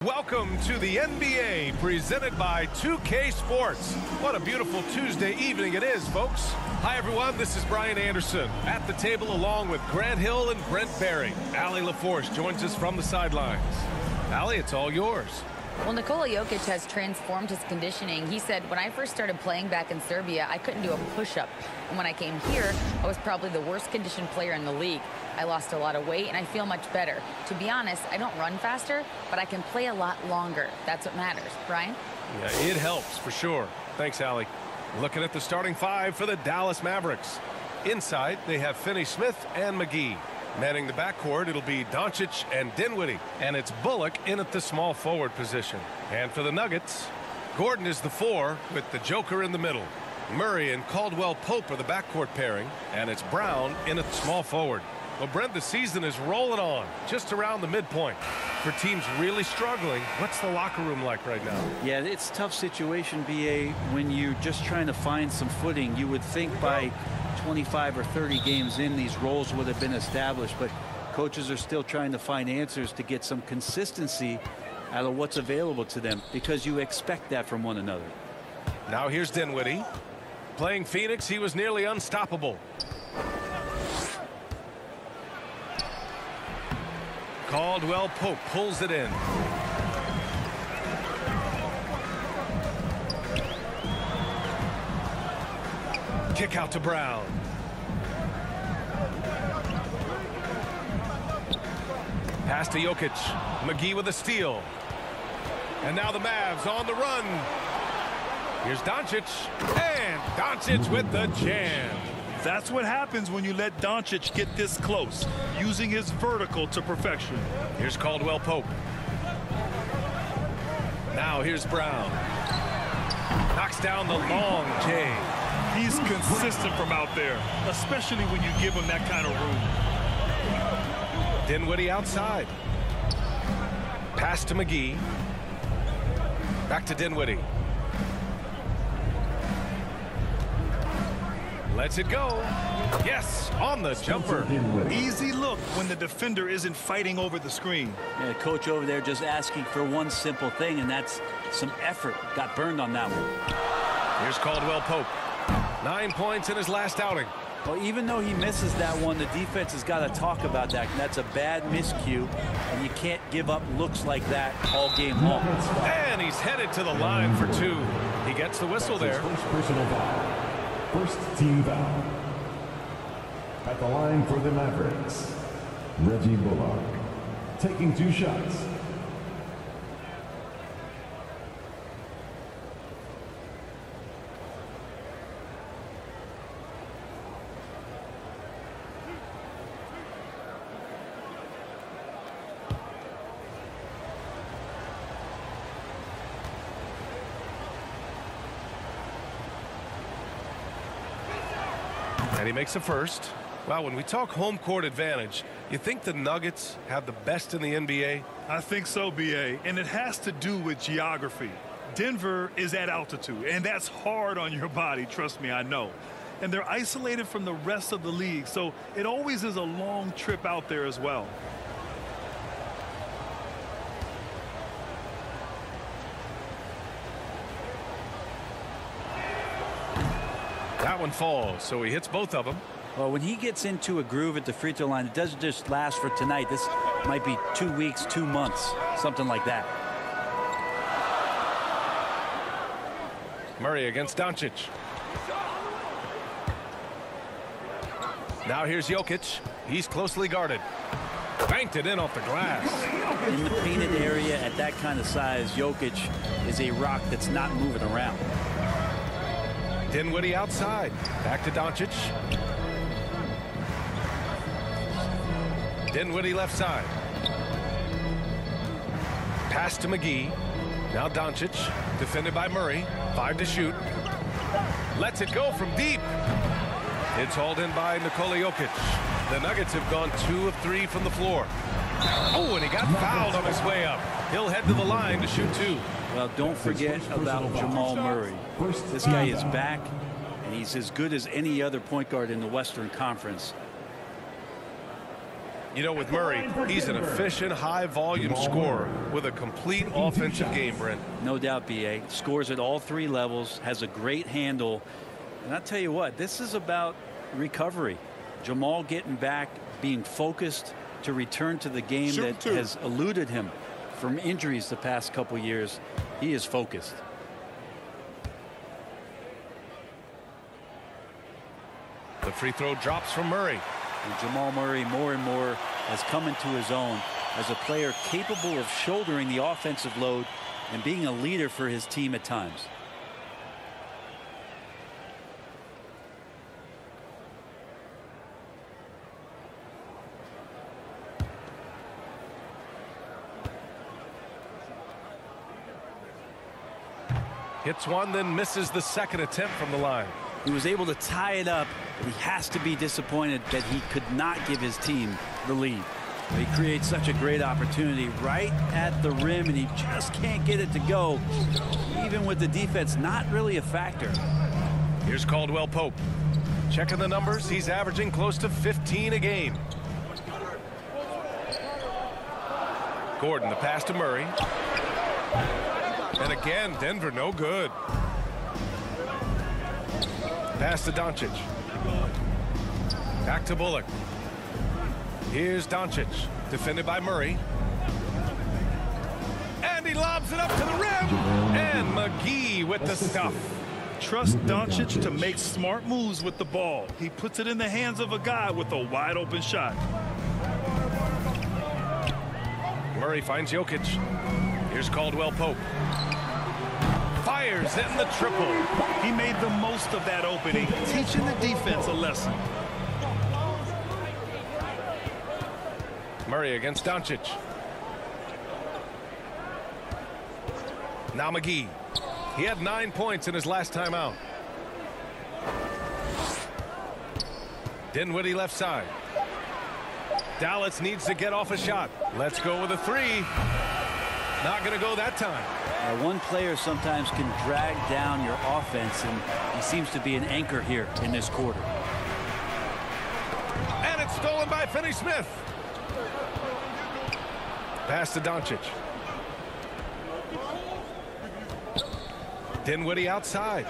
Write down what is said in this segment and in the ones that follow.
Welcome to the NBA, presented by 2K Sports. What a beautiful Tuesday evening it is, folks. Hi, everyone. This is Brian Anderson at the table along with Grant Hill and Brent Barry. Allie LaForce joins us from the sidelines. Allie, it's all yours. Well, Nikola Jokic has transformed his conditioning. He said, when I first started playing back in Serbia, I couldn't do a push-up. And when I came here, I was probably the worst conditioned player in the league. I lost a lot of weight, and I feel much better. To be honest, I don't run faster, but I can play a lot longer. That's what matters. Brian? Yeah, it helps for sure. Thanks, Allie. Looking at the starting five for the Dallas Mavericks. Inside, they have Finney-Smith and McGee. Manning the backcourt, it'll be Doncic and Dinwiddie. And it's Bullock in at the small forward position. And for the Nuggets, Gordon is the 4 with the Joker in the middle. Murray and Caldwell-Pope are the backcourt pairing. And it's Brown in at small forward. Well, Brent, the season is rolling on just around the midpoint. For teams really struggling, what's the locker room like right now? Yeah, it's a tough situation, BA, when you're just trying to find some footing. You would think by 25 or 30 games in, these roles would have been established, but coaches are still trying to find answers to get some consistency out of what's available to them, because you expect that from one another. Now here's Dinwiddie. Playing Phoenix, he was nearly unstoppable. Caldwell-Pope pulls it in. Kick out to Brown. Pass to Jokic. McGee with a steal. And now the Mavs on the run. Here's Doncic. And Doncic with the jam. That's what happens when you let Doncic get this close, using his vertical to perfection. Here's Caldwell-Pope. Now here's Brown. Knocks down the long J. He's consistent from out there, especially when you give him that kind of room. Dinwiddie outside. Pass to McGee. Back to Dinwiddie. Lets it go. Yes, on the jumper. Easy look when the defender isn't fighting over the screen. Yeah, the coach over there just asking for one simple thing, and that's some effort. Got burned on that one. Here's Caldwell-Pope. 9 points in his last outing. Well, even though he misses that one, the defense has got to talk about that. That's a bad miscue, and you can't give up looks like that all game long. And he's headed to the line for 2. He gets the whistle there. First personal foul. First team foul. At the line for the Mavericks, Reggie Bullock, taking 2 shots. And he makes a first. Well, when we talk home court advantage, you think the Nuggets have the best in the NBA? I think so, BA, and it has to do with geography. Denver is at altitude, and that's hard on your body, trust me, I know. And they're isolated from the rest of the league, so it always is a long trip out there as well. That one falls, so he hits both of them. Well, when he gets into a groove at the free throw line, it doesn't just last for tonight. This might be 2 weeks, 2 months, something like that. Murray against Doncic. Now here's Jokic. He's closely guarded. Banked it in off the glass. In the painted area at that kind of size, Jokic is a rock that's not moving around. Dinwiddie outside. Back to Doncic. Dinwiddie left side. Pass to McGee. Now Doncic. Defended by Murray. 5 to shoot. Lets it go from deep. It's hauled in by Nikola Jokic. The Nuggets have gone 2 of 3 from the floor. Oh, and he got fouled on his way up. He'll head to the line to shoot 2. Well, don't forget about Jamal Murray. This guy is back, and he's as good as any other point guard in the Western Conference. You know, with Murray, he's an efficient, high-volume scorer with a complete offensive game, Brent. No doubt, B.A. Scores at all three levels, has a great handle. And I'll tell you what, this is about recovery. Jamal getting back, being focused to return to the game that has eluded him from injuries the past couple years. He is focused. The free throw drops from Murray. And Jamal Murray more and more has come into his own as a player capable of shouldering the offensive load and being a leader for his team at times. Hits one, then misses the second attempt from the line. He was able to tie it up, but he has to be disappointed that he could not give his team the lead. He creates such a great opportunity right at the rim, and he just can't get it to go, even with the defense not really a factor. Here's Caldwell-Pope. Checking the numbers, he's averaging close to 15 a game. Gordon, the pass to Murray. And again, Denver no good. Pass to Doncic. Back to Bullock. Here's Doncic, defended by Murray. And he lobs it up to the rim. And McGee with the stuff. Trust Doncic to make smart moves with the ball. He puts it in the hands of a guy with a wide open shot. Murray finds Jokic. Here's Caldwell-Pope. Fires in the triple. He made the most of that opening, teaching the defense a lesson. Murray against Doncic. Now McGee. He had 9 points in his last time out. Dinwiddie left side. Dallas needs to get off a shot. Let's go with a three. Not going to go that time. One player sometimes can drag down your offense, and he seems to be an anchor here in this quarter. And it's stolen by Finney-Smith. Pass to Doncic. Dinwiddie outside.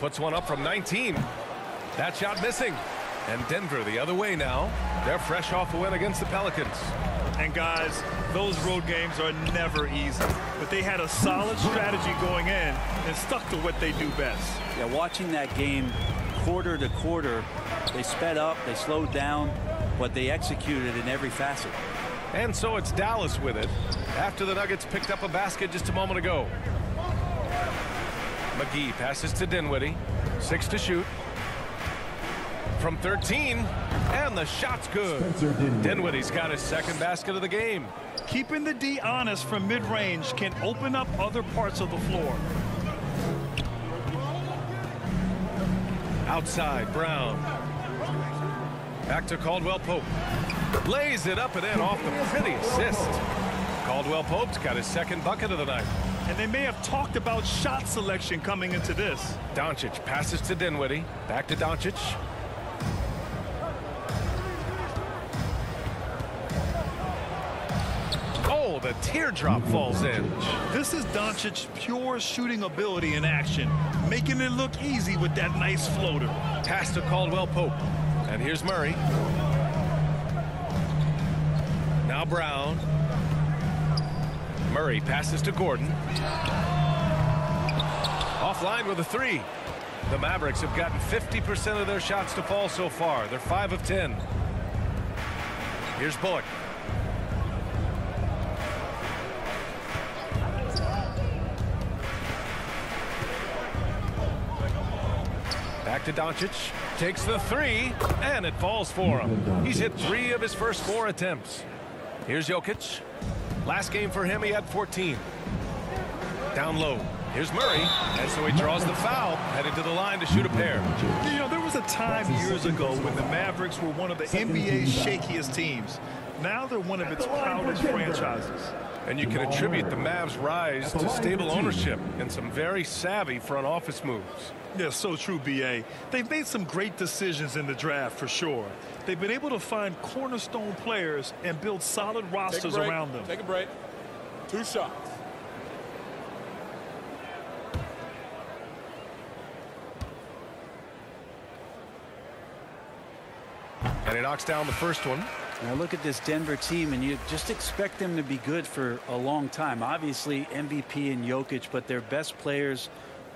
Puts one up from 19. That shot missing. And Denver the other way now. They're fresh off a win against the Pelicans. And guys, those road games are never easy. But they had a solid strategy going in and stuck to what they do best. Yeah, watching that game quarter to quarter, they sped up, they slowed down, but they executed in every facet. And so it's Dallas with it after the Nuggets picked up a basket just a moment ago. McGee passes to Dinwiddie. 6 to shoot. From 13, and the shot's good. Dinwiddie's got his second basket of the game. Keeping the D honest from mid-range can open up other parts of the floor. Outside, Brown. Back to Caldwell-Pope. Lays it up and in off the pretty assist. Caldwell-Pope's got his second bucket of the night. And they may have talked about shot selection coming into this. Doncic passes to Dinwiddie. Back to Doncic. Oh, the teardrop falls in. This is Doncic's pure shooting ability in action, making it look easy with that nice floater. Pass to Caldwell-Pope. And here's Murray. Now Brown. Murray passes to Gordon. Offline with a three. The Mavericks have gotten 50% of their shots to fall so far. They're 5 of 10. Here's Bullock. Back to Doncic. Takes the three, and it falls for him. He's hit 3 of his first 4 attempts. Here's Jokic. Last game for him, he had 14. Down low. Here's Murray, and so he draws the foul, headed to the line to shoot a pair. You know, there was a time years ago when the Mavericks were one of the NBA's shakiest teams. Now they're one of its proudest franchises. And you can attribute the Mavs' rise to stable ownership and some very savvy front office moves. Yeah, so true, B.A. They've made some great decisions in the draft for sure. They've been able to find cornerstone players and build solid rosters around them. Take a break. 2 shots. And he knocks down the first one. Now look at this Denver team, and you just expect them to be good for a long time. Obviously, MVP and Jokic, but their best players,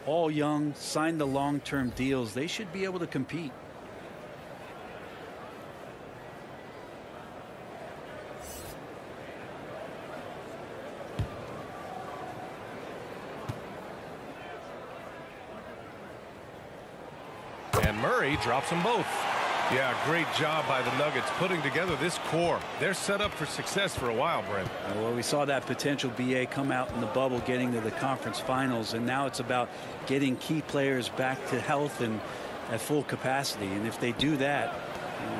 all young, signed the long-term deals. They should be able to compete. And Murray drops them both. Yeah, great job by the Nuggets putting together this core. They're set up for success for a while, Brent. Well, we saw that potential BA come out in the bubble, getting to the conference finals, and now it's about getting key players back to health and at full capacity. And if they do that,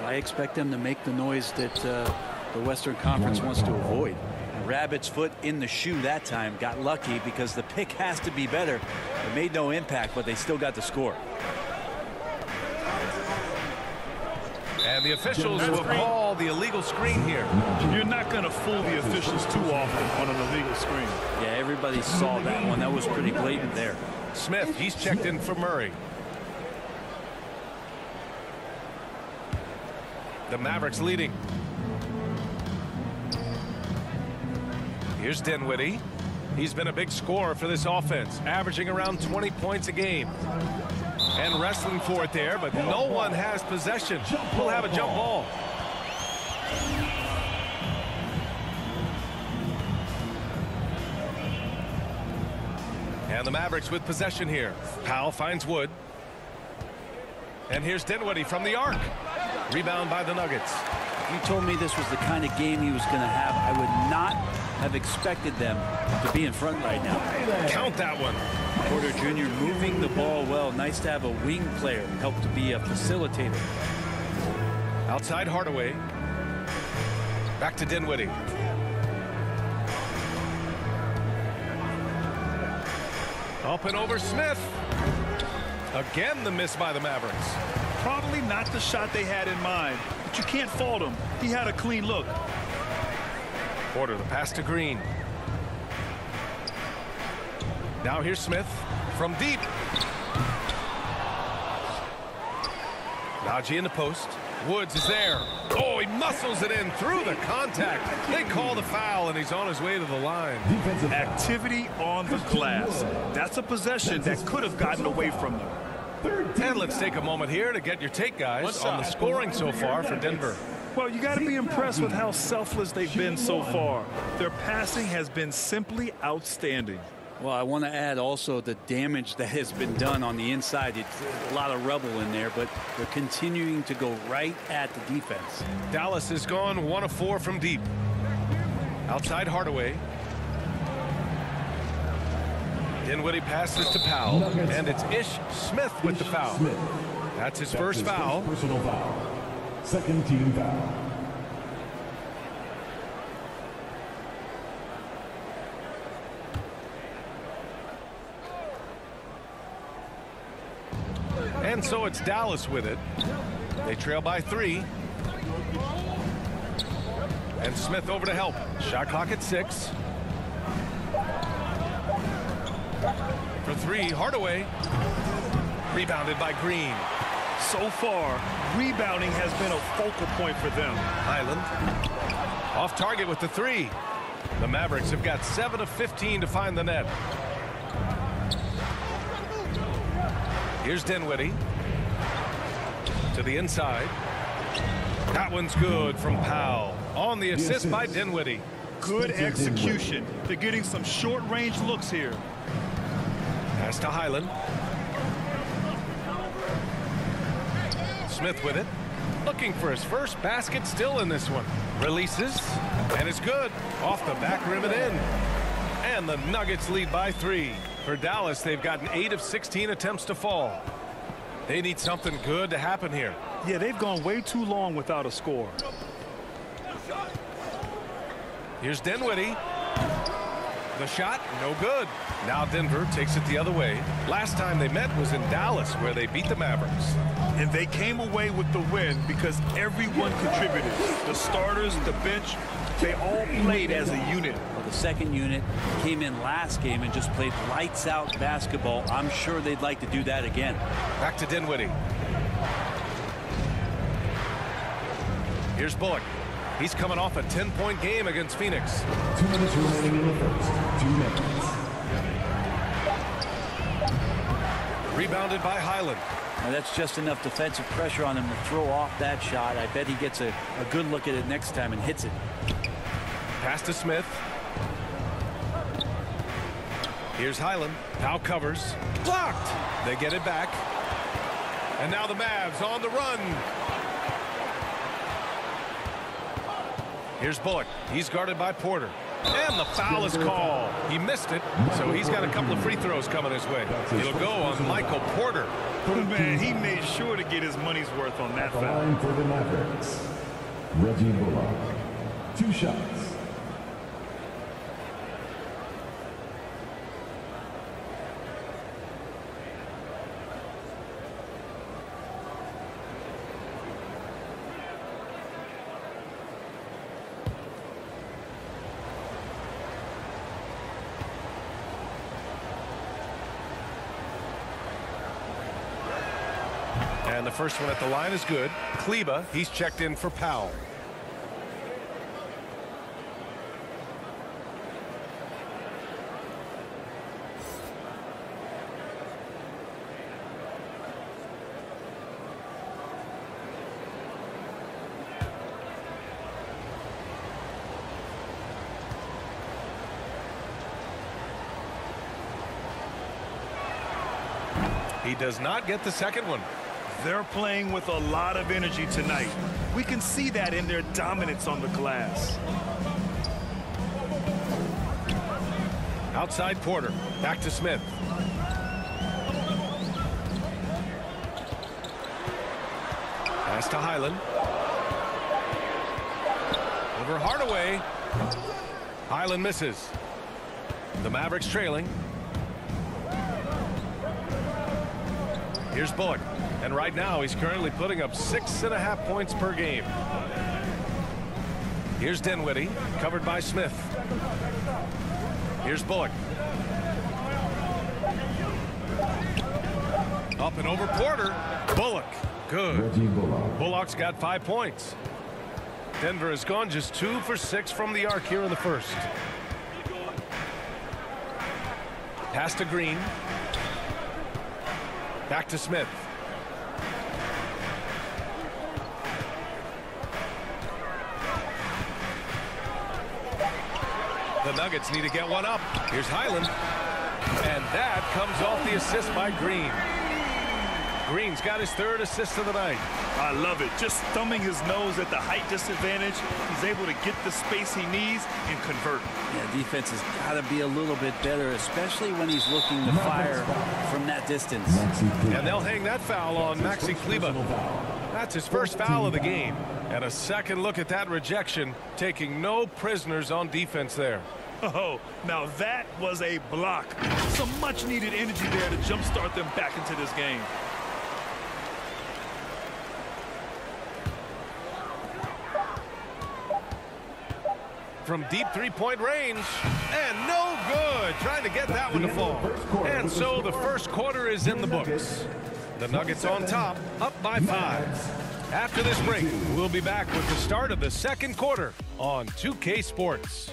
I expect them to make the noise that the Western Conference wants to avoid. Rabbit's foot in the shoe that time. Got lucky because the pick has to be better. It made no impact, but they still got the score. And the officials will call the illegal screen here. You're not going to fool the officials too often on an illegal screen. Yeah, everybody saw that one. That was pretty blatant there. Smith, he's checked in for Murray. The Mavericks leading. Here's Dinwiddie. He's been a big scorer for this offense, averaging around 20 points a game. And wrestling for it there, but no one has possession. We'll have a jump ball. And the Mavericks with possession here. Powell finds Wood. And here's Dinwiddie from the arc. Rebound by the Nuggets. You told me this was the kind of game he was going to have. I would not have expected them to be in front right now. Count that one. Porter Jr. moving the ball well. Nice to have a wing player help to be a facilitator. Outside Hardaway. Back to Dinwiddie. Up and over Smith. Again the miss by the Mavericks. Probably not the shot they had in mind, but you can't fault him. He had a clean look. Porter, the pass to Green. Now here's Smith from deep. Najee in the post. Woods is there. Oh, he muscles it in through the contact. They call the foul, and he's on his way to the line. Activity on the glass. That's a possession that could have gotten away from them. And let's take a moment here to get your take, guys, on the scoring so far for Denver. Well, you got to be impressed with how selfless they've been so far. Their passing has been simply outstanding. Well, I want to add also the damage that has been done on the inside. It's a lot of rubble in there, but they're continuing to go right at the defense. Dallas has gone 1 of 4 from deep. Outside Hardaway. Dinwiddie passes to Powell, and it's Ish Smith with the foul. That's his first foul. Personal foul. Second team foul. And so it's Dallas with it. They trail by 3. And Smith over to help. Shot clock at 6. For 3, Hardaway. Rebounded by Green. So far, rebounding has been a focal point for them. Highland. Off target with the 3. The Mavericks have got 7 of 15 to find the net. Here's Dinwiddie. To the inside. That one's good from Powell. On the assist by Dinwiddie. Good execution. They're getting some short-range looks here. Pass to Highland. Smith with it. Looking for his first basket, still in this one. Releases. And it's good. Off the back rim and in. And the Nuggets lead by 3. For Dallas, they've gotten 8 of 16 attempts to fall. They need something good to happen here. Yeah, they've gone way too long without a score. Here's Dinwiddie. The shot, no good. Now Denver takes it the other way. Last time they met was in Dallas, where they beat the Mavericks. And they came away with the win because everyone contributed. The starters, the bench, they all played as a unit. Well, the second unit came in last game and just played lights out basketball. I'm sure they'd like to do that again. Back to Dinwiddie. Here's Bullock. He's coming off a 10-point game against Phoenix. 2 minutes remaining in the first. 2 minutes. Rebounded by Highland. Now that's just enough defensive pressure on him to throw off that shot. I bet he gets a good look at it next time and hits it. Pass to Smith. Here's Highland. Now covers. Blocked. They get it back. And now the Mavs on the run. Here's Bullock. He's guarded by Porter. And the foul is called. He missed it, so he's got a couple of free throws coming his way. It'll go on Michael Porter. Man, he made sure to get his money's worth on that The foul. line for the Mavericks. Reggie Bullock. 2 shots. And the first one at the line is good. Kleba, he's checked in for Powell. He does not get the second one. They're playing with a lot of energy tonight. We can see that in their dominance on the glass. Outside Porter. Back to Smith. Pass to Highland. Over Hardaway. Highland misses. The Mavericks trailing. Here's Bullock. And right now, he's currently putting up 6.5 points per game. Here's Dinwiddie, covered by Smith. Here's Bullock. Up and over Porter. Bullock. Good. Reggie Bullock. Bullock's got 5 points. Denver has gone just 2 for 6 from the arc here in the first. Pass to Green. Back to Smith. The Nuggets need to get one up. Here's Highland. And that comes off the assist by Green. Green's got his 3rd assist of the night. I love it. Just thumbing his nose at the height disadvantage. He's able to get the space he needs and convert. Yeah, defense has got to be a little bit better, especially when he's looking to fire from that distance. And they'll hang that foul on Maxi Kleba. That's his first foul of the game. And a second look at that rejection, taking no prisoners on defense there. Oh, now that was a block. Some much needed energy there to jumpstart them back into this game. From deep 3-point range, and no good, trying to get that one to fall. And so the first quarter is in the books. The Nuggets on top, up by 5. After this break, we'll be back with the start of the second quarter on 2K Sports.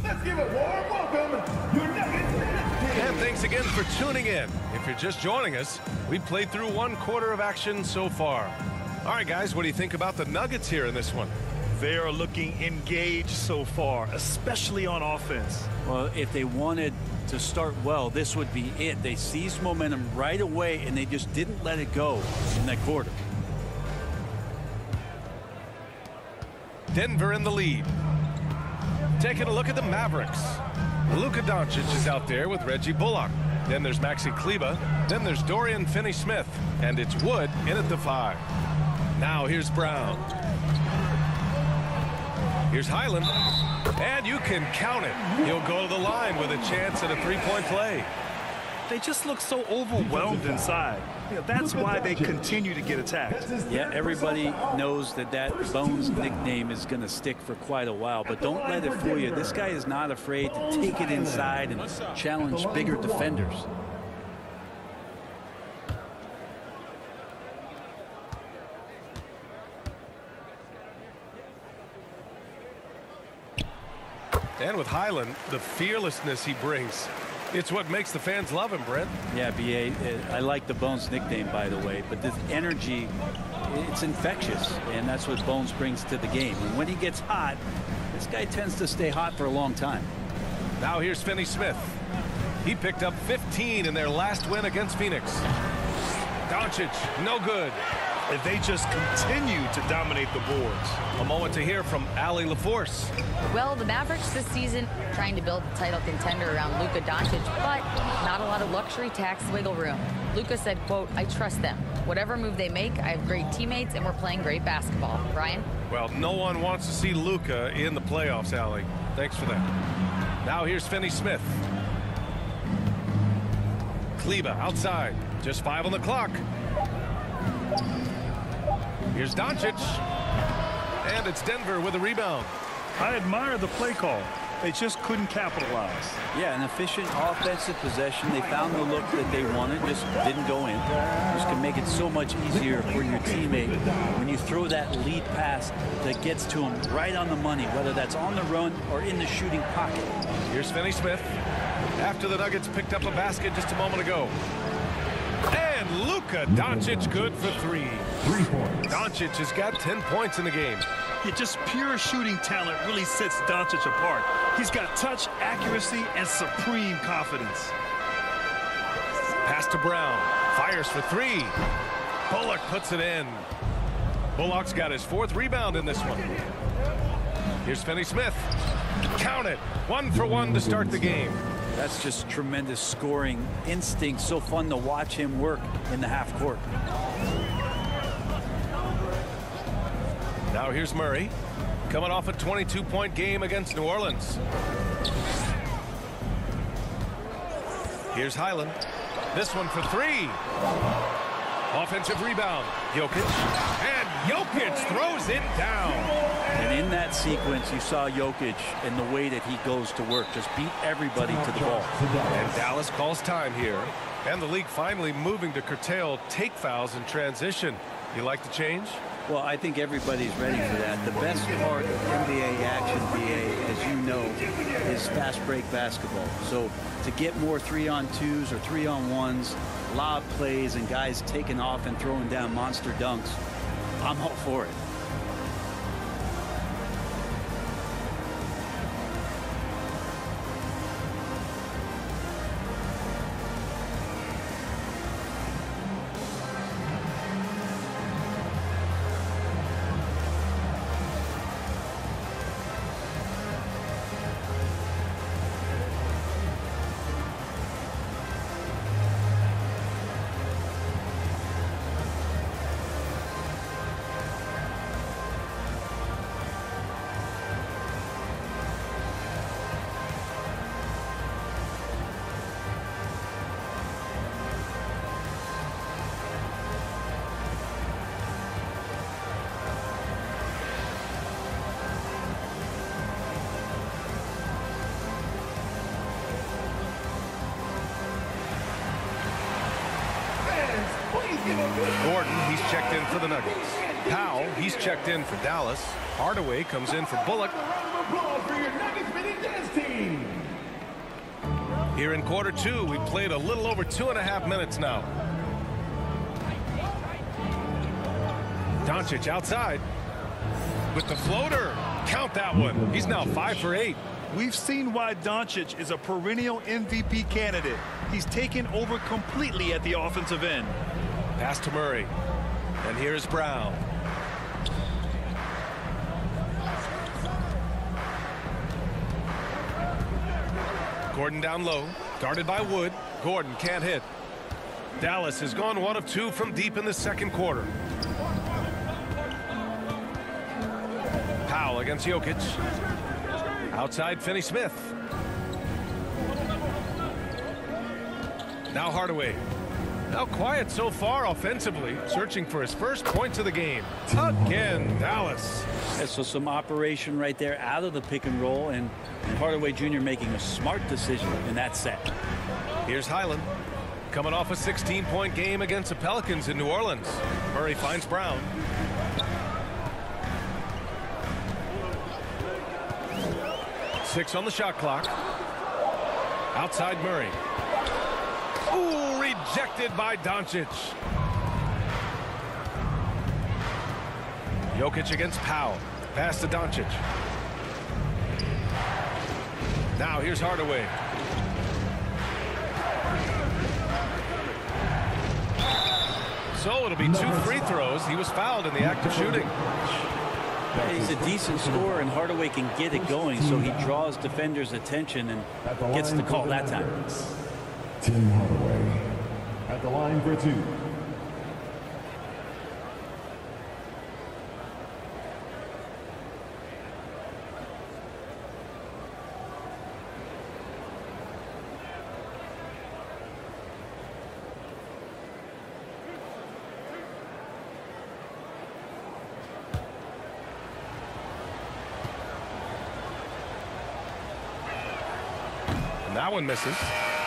Let's give a warm welcome, your Nuggets. And thanks again for tuning in. If you're just joining us, we've played through 1 quarter of action so far. All right, guys, what do you think about the Nuggets here in this one? They are looking engaged so far, especially on offense. Well, if they wanted to start well, this would be it. They seized momentum right away, and they just didn't let it go in that quarter. Denver in the lead. Taking a look at the Mavericks. Luka Doncic is out there with Reggie Bullock. Then there's Maxi Kleber. Then there's Dorian Finney-Smith. And it's Wood in at the 5. Now here's Brown. Here's Highland. And you can count it. He'll go to the line with a chance at a three-point play. They just look so overwhelmed inside. That's why they continue to get attacked. Yeah, everybody knows that Bones nickname is going to stick for quite a while, but don't let it fool you. This guy is not afraid to take it inside and challenge bigger defenders. And with Highland, the fearlessness he brings, it's what makes the fans love him, Brent. Yeah, B.A., I like the Bones nickname, by the way, but this energy, it's infectious, and that's what Bones brings to the game. And when he gets hot, this guy tends to stay hot for a long time. Now here's Finney-Smith. He picked up 15 in their last win against Phoenix. Doncic, no good. And they just continue to dominate the boards. A moment to hear from Allie LaForce. Well, the Mavericks this season trying to build a title contender around Luka Doncic, but not a lot of luxury tax wiggle room. Luka said, quote, "I trust them. Whatever move they make, I have great teammates and we're playing great basketball." Brian? Well, no one wants to see Luka in the playoffs, Allie. Thanks for that. Now here's Finney-Smith. Kleber outside. Just 5 on the clock. Here's Doncic. And it's Denver with a rebound. I admire the play call. They just couldn't capitalize. Yeah, an efficient offensive possession. They found the look that they wanted, just didn't go in. Just can make it so much easier for your teammate when you throw that lead pass that gets to him right on the money, whether that's on the run or in the shooting pocket. Here's Finney-Smith. After the Nuggets picked up a basket just a moment ago. And Luka Doncic good for 3. 3 points. Doncic has got 10 points in the game. Yeah, just pure shooting talent really sets Doncic apart. He's got touch, accuracy, and supreme confidence. Pass to Brown. Fires for 3. Bullock puts it in. Bullock's got his 4th rebound in this one. Here's Finney-Smith. Count it. 1 for 1 to start the game. That's just tremendous scoring instinct. So fun to watch him work in the half court. Now here's Murray, coming off a 22-point game against New Orleans. Here's Highland. This one for 3. Offensive rebound. Jokic. And Jokic throws it down. And in that sequence, you saw Jokic and the way that he goes to work. Just beat everybody to the ball. And Dallas calls time here. And the league finally moving to curtail take fouls in transition. You like the change? Well, I think everybody's ready for that. The best part of NBA action, BA, as you know, is fast break basketball. So to get more 3-on-2s or 3-on-1s, lob plays, and guys taking off and throwing down monster dunks, I'm all for it. Gordon, he's checked in for the Nuggets. Powell, he's checked in for Dallas. Hardaway comes in for Bullock. Here in quarter 2, we played a little over 2.5 minutes now. Doncic outside with the floater. Count that one. He's now 5 for 8. We've seen why Doncic is a perennial MVP candidate. He's taken over completely at the offensive end. Pass to Murray. And here's Brown. Gordon down low, guarded by Wood. Gordon can't hit. Dallas has gone 1 of 2 from deep in the second quarter. Powell against Jokic. Outside Finney-Smith. Now Hardaway. Now quiet so far offensively, searching for his first points of the game. Again, Dallas. Yeah, so some operation right there out of the pick and roll, and Hardaway Jr. making a smart decision in that set. Here's Highland, coming off a 16-point game against the Pelicans in New Orleans. Murray finds Brown. Six on the shot clock. Outside Murray. Ooh, rejected by Doncic. Jokic against Powell. Pass to Doncic. Now here's Hardaway. So it'll be 2 free throws. He was fouled in the act of shooting. He's a decent scorer, and Hardaway can get it going, so he draws defenders' attention and gets the call that time. Tim Hardaway at the line for 2. That one misses.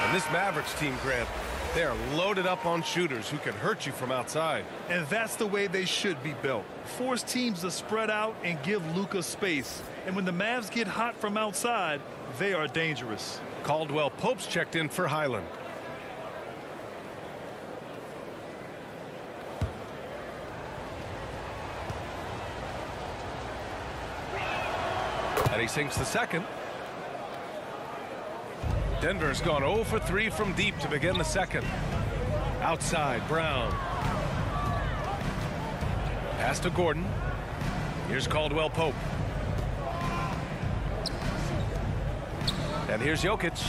And this Mavericks team, Grant, they are loaded up on shooters who can hurt you from outside. And that's the way they should be built. Force teams to spread out and give Luka space. And when the Mavs get hot from outside, they are dangerous. Caldwell-Pope's checked in for Highland. And he sinks the second. Denver's gone 0 for 3 from deep to begin the second. Outside, Brown. Pass to Gordon. Here's Caldwell-Pope. And here's Jokic.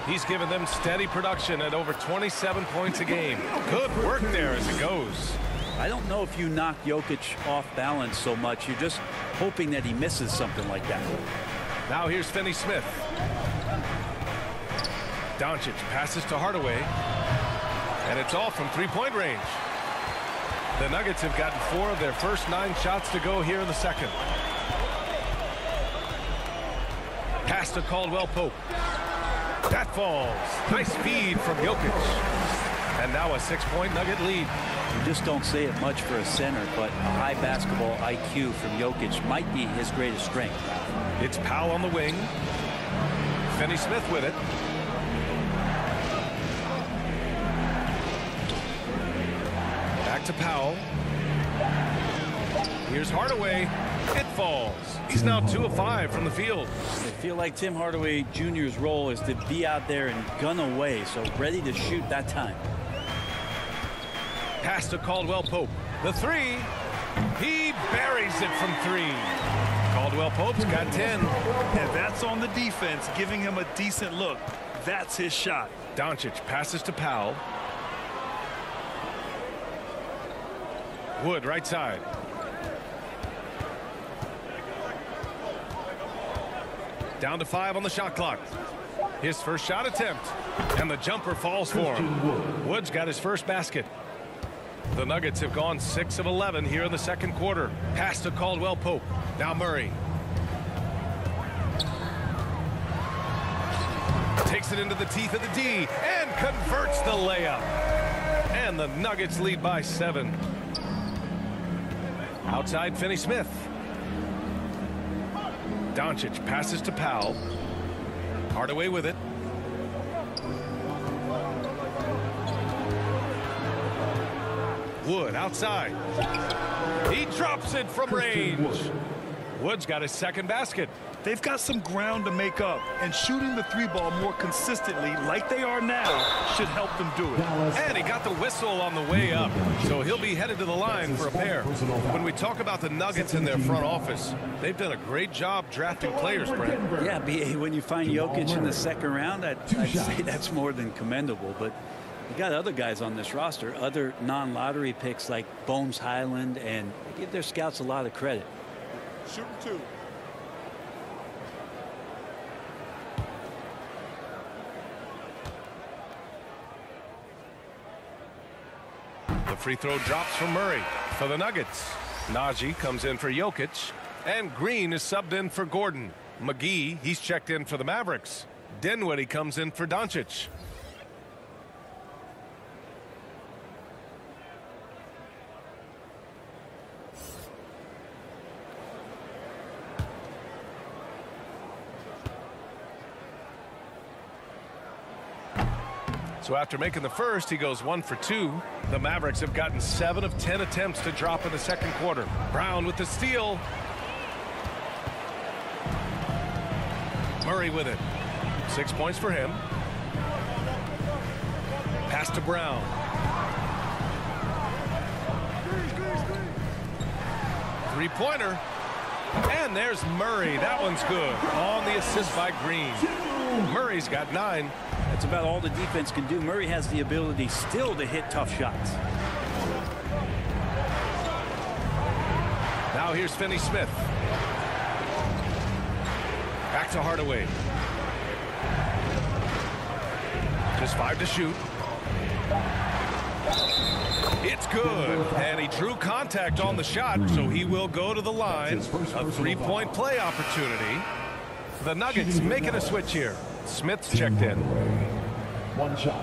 He's given them steady production at over 27 points a game. Good work there as it goes. I don't know if you knock Jokic off balance so much. You're just hoping that he misses something like that. Now here's Finney-Smith. Doncic passes to Hardaway. And it's all from three-point range. The Nuggets have gotten 4 of their first 9 shots to go here in the second. Pass to Caldwell-Pope. That falls. Nice speed from Jokic. And now a 6-point Nugget lead. You just don't say it much for a center, but a high basketball IQ from Jokic might be his greatest strength. It's Powell on the wing. Finney-Smith with it. Back to Powell. Here's Hardaway. It falls. He's now 2 of 5 from the field. I feel like Tim Hardaway Jr.'s role is to be out there and gun away, so ready to shoot that time. Pass to Caldwell-Pope. The 3. He buries it from 3. Caldwell-Pope's got 10. And that's on the defense, giving him a decent look. That's his shot. Doncic passes to Powell. Wood right side. Down to 5 on the shot clock. His first shot attempt. And the jumper falls for him. Wood's got his first basket. The Nuggets have gone 6 of 11 here in the second quarter. Pass to Caldwell-Pope. Now Murray. Takes it into the teeth of the D and converts the layup. And the Nuggets lead by 7. Outside Finney-Smith. Doncic passes to Powell. Hardaway with it. Wood outside. He drops it from range. Wood's got his second basket. They've got some ground to make up, and shooting the 3-ball more consistently like they are now should help them do it. And he got the whistle on the way up, so he'll be headed to the line for a pair. When we talk about the Nuggets in their front office, they've done a great job drafting players, Brent. Yeah, B.A., when you find Jokic in the second round, I'd say that's more than commendable. But you got other guys on this roster, other non-lottery picks like Bones Highland, and they give their scouts a lot of credit. Shooting 2. The free throw drops from Murray for the Nuggets. Najee comes in for Jokic, and Green is subbed in for Gordon. McGee, he's checked in for the Mavericks. Dinwiddie comes in for Doncic. So after making the first, he goes 1 for 2. The Mavericks have gotten 7 of 10 attempts to drop in the second quarter. Brown with the steal. Murray with it. 6 points for him. Pass to Brown. Three-pointer. And there's Murray. That one's good. On the assist by Green. Murray's got 9. That's about all the defense can do. Murray has the ability still to hit tough shots. Now here's Finney-Smith. Back to Hardaway. Just 5 to shoot. It's good. And he drew contact on the shot, so he will go to the line. A 3-point play opportunity. The Nuggets making a switch here. Smith's checked in. 1 shot.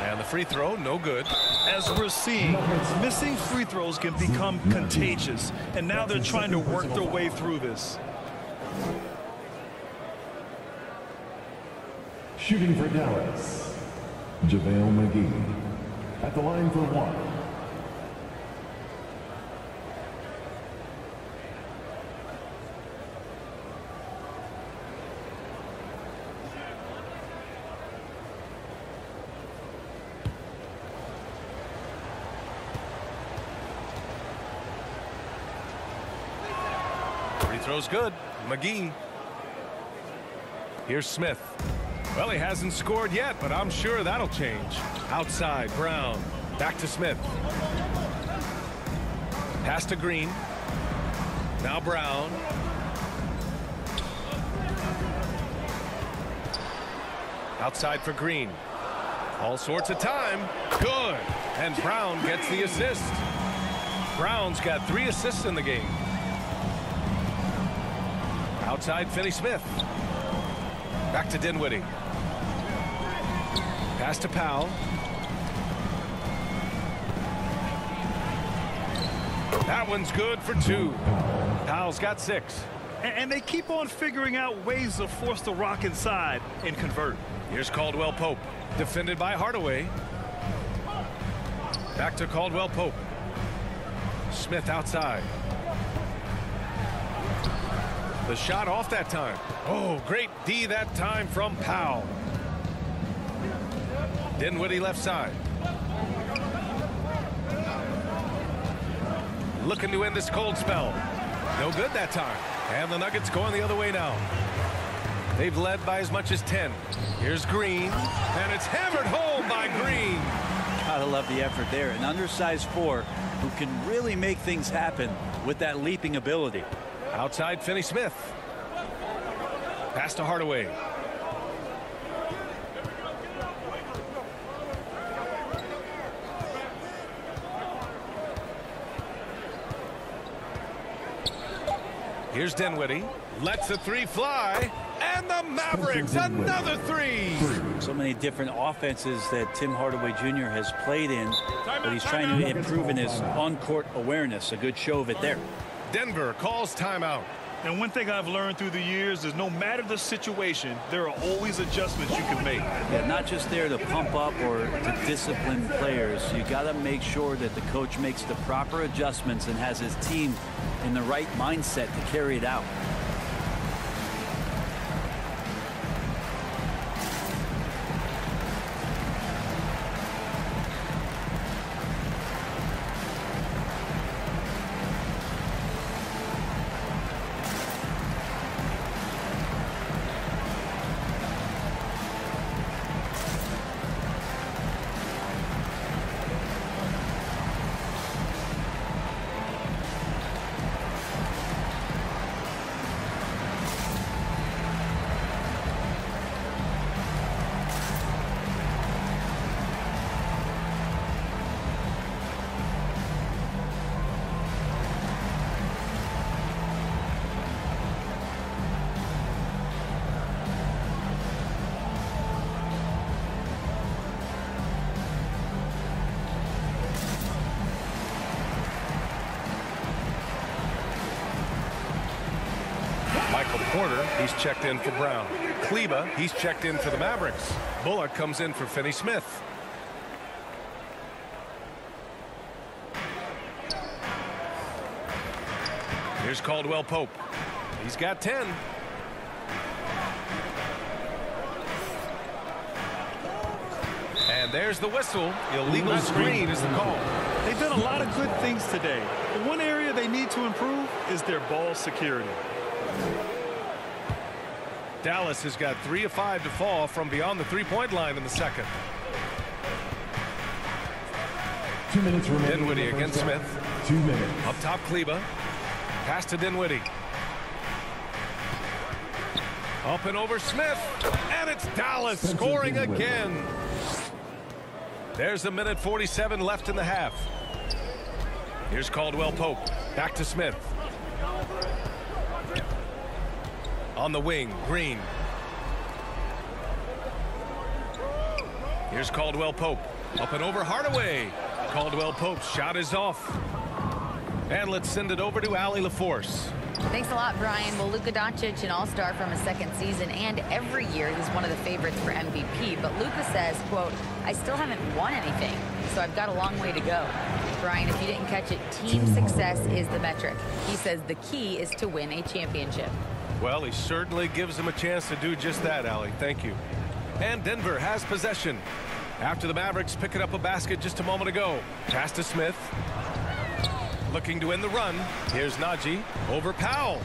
And the free throw, no good. As we're seeing, missing free throws can become contagious, and now they're trying to work their way through this. Shooting for Dallas, JaVale McGee at the line for 1. Throw's good. McGee. Here's Smith. Well, he hasn't scored yet, but I'm sure that'll change. Outside, Brown. Back to Smith. Pass to Green. Now Brown. Outside for Green. All sorts of time. Good. And Brown gets the assist. Brown's got 3 assists in the game. Outside Finney-Smith. Back to Dinwiddie. Pass to Powell. That one's good for 2. Powell's got 6. And they keep on figuring out ways to force the rock inside and convert. Here's Caldwell-Pope. Defended by Hardaway. Back to Caldwell-Pope. Smith outside. The shot off that time. Oh, great D that time from Powell. Dinwiddie left side. Looking to end this cold spell. No good that time. And the Nuggets going the other way now. They've led by as much as 10. Here's Green. And it's hammered home by Green. Gotta love the effort there. An undersized 4 who can really make things happen with that leaping ability. Outside Finney-Smith. Pass to Hardaway. Here's Dinwiddie. Lets the 3 fly. And the Mavericks, another 3. So many different offenses that Tim Hardaway Jr. has played in, but he's trying to improve in his on-court awareness. A good show of it there. Denver calls timeout. And one thing I've learned through the years is no matter the situation, there are always adjustments you can make. Yeah, not just there to pump up or to discipline players. You got to make sure that the coach makes the proper adjustments and has his team in the right mindset to carry it out. Porter, he's checked in for Brown. Kleba, he's checked in for the Mavericks. Bullock comes in for Finney-Smith. Here's Caldwell-Pope. He's got 10. And there's the whistle. Illegal screen is the call. They've done a lot of good things today. But one area they need to improve is their ball security. Dallas has got 3 of 5 to fall from beyond the three-point line in the second. 2 minutes remaining. Dinwiddie against Smith. 2 minutes. Up top, Kleba. Pass to Dinwiddie. Up and over Smith. And it's Dallas scoring again. There's a minute 47 left in the half. Here's Caldwell-Pope. Back to Smith. On the wing, Green. Here's Caldwell-Pope. Up and over Hardaway. Caldwell-Pope's shot is off. And let's send it over to Allie LaForce. Thanks a lot, Brian. Well, Luka Doncic, an all-star from his second season, and every year he's one of the favorites for MVP. But Luka says, quote, I still haven't won anything, so I've got a long way to go. Brian, if you didn't catch it, team success is the metric. He says the key is to win a championship. Well, he certainly gives him a chance to do just that, Allie. Thank you. And Denver has possession. After the Mavericks picking up a basket just a moment ago. Pass to Smith. Looking to end the run. Here's Najee over Powell.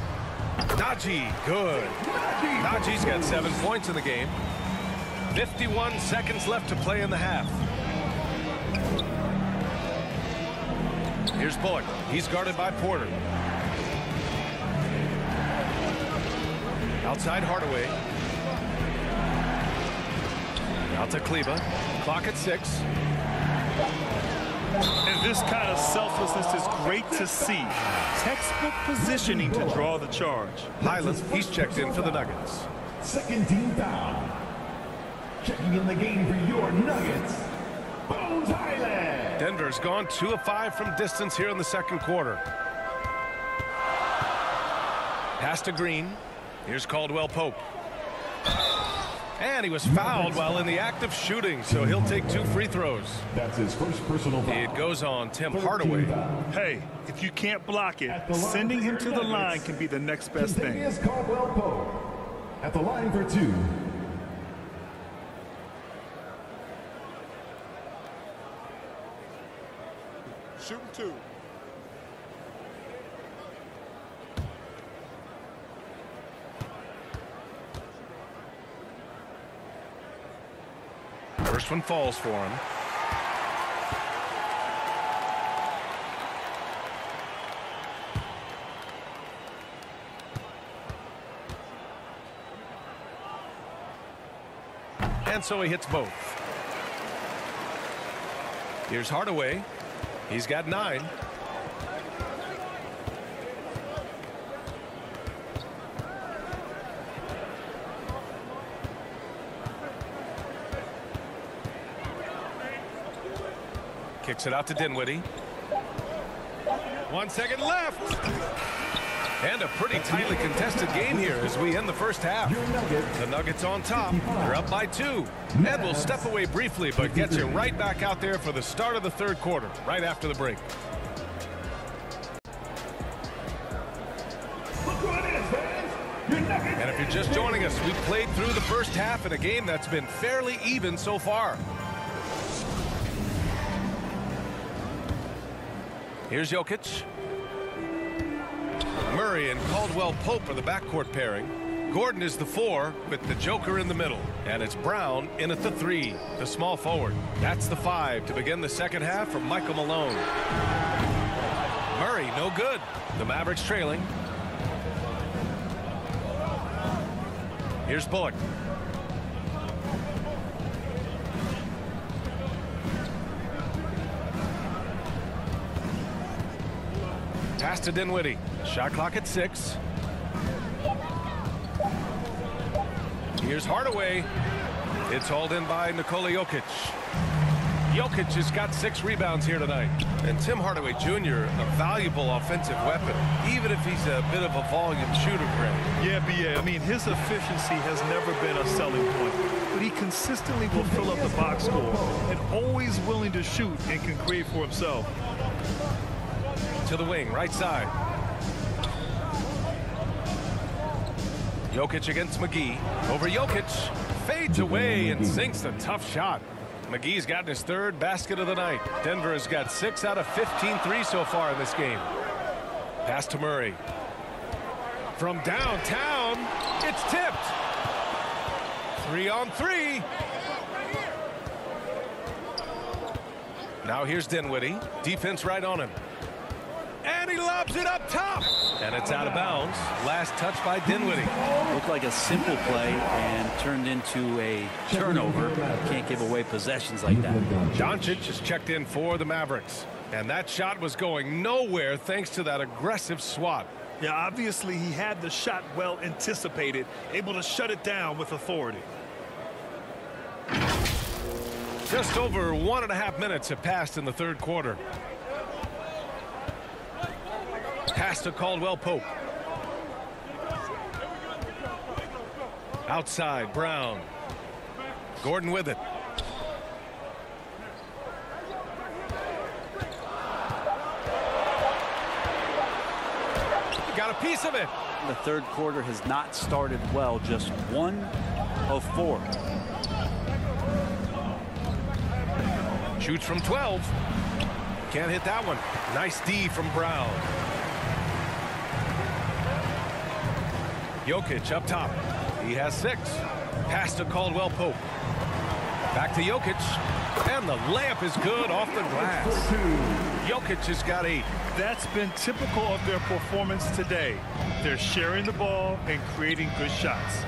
Najee, good. Najee's got 7 points in the game. 51 seconds left to play in the half. Here's Bullock. He's guarded by Porter. Outside Hardaway. Out to Kleba. Clock at 6. And this kind of selflessness is great to see. Textbook positioning to draw the charge. Highland, he's checked in for the Nuggets. Second team foul. Checking in the game for your Nuggets, Bones Highland. Denver's gone 2 of 5 from distance here in the second quarter. Pass to Green. Here's Caldwell-Pope. And he was fouled while in the act of shooting, so he'll take 2 free throws. That's his first personal foul. It goes on Tim Hardaway. Hey, if you can't block it, sending him to the line can be the next best thing. Is Caldwell-Pope at the line for 2. Shooting 2. First one falls for him. And so he hits both. Here's Hardaway. He's got 9. Kicks it out to Dinwiddie. 1 second left. And a pretty tightly contested game here as we end the first half. The Nuggets on top. They're up by 2. And we'll step away briefly, but get you right back out there for the start of the third quarter, right after the break. And if you're just joining us, we've played through the first half in a game that's been fairly even so far. Here's Jokic. Murray and Caldwell-Pope are the backcourt pairing. Gordon is the 4 with the Joker in the middle. And it's Brown in at the 3, the small forward. That's the 5 to begin the second half for Michael Malone. Murray, no good. The Mavericks trailing. Here's Bullock. Pass to Dinwiddie. Shot clock at 6. Here's Hardaway. It's hauled in by Nikola Jokic. Jokic has got 6 rebounds here tonight. And Tim Hardaway Jr., a valuable offensive weapon, even if he's a bit of a volume shooter, Greg. Yeah, B.A. I mean, his efficiency has never been a selling point, but he consistently will fill up the box score and always willing to shoot and can create for himself. To the wing, right side. Jokic against McGee. Over Jokic. Fades away and sinks a tough shot. McGee's gotten his 3rd basket of the night. Denver has got 6 out of 15 threes so far in this game. Pass to Murray. From downtown, it's tipped. 3-on-3. Now here's Dinwiddie. Defense right on him. And he lobs it up top. And it's out of bounds. Last touch by Dinwiddie. Looked like a simple play and turned into a turnover. Can't give away possessions like that. Doncic is checked in for the Mavericks. And that shot was going nowhere thanks to that aggressive swat. Yeah, obviously he had the shot well anticipated, able to shut it down with authority. Just over 1.5 minutes have passed in the third quarter. Pass to Caldwell-Pope. Outside, Brown. Gordon with it. Got a piece of it. The third quarter has not started well. Just 1 of 4. Shoots from 12. Can't hit that one. Nice D from Brown. Jokic up top. He has 6. Pass to Caldwell-Pope. Back to Jokic. And the layup is good off the glass. Jokic has got 8. That's been typical of their performance today. They're sharing the ball and creating good shots.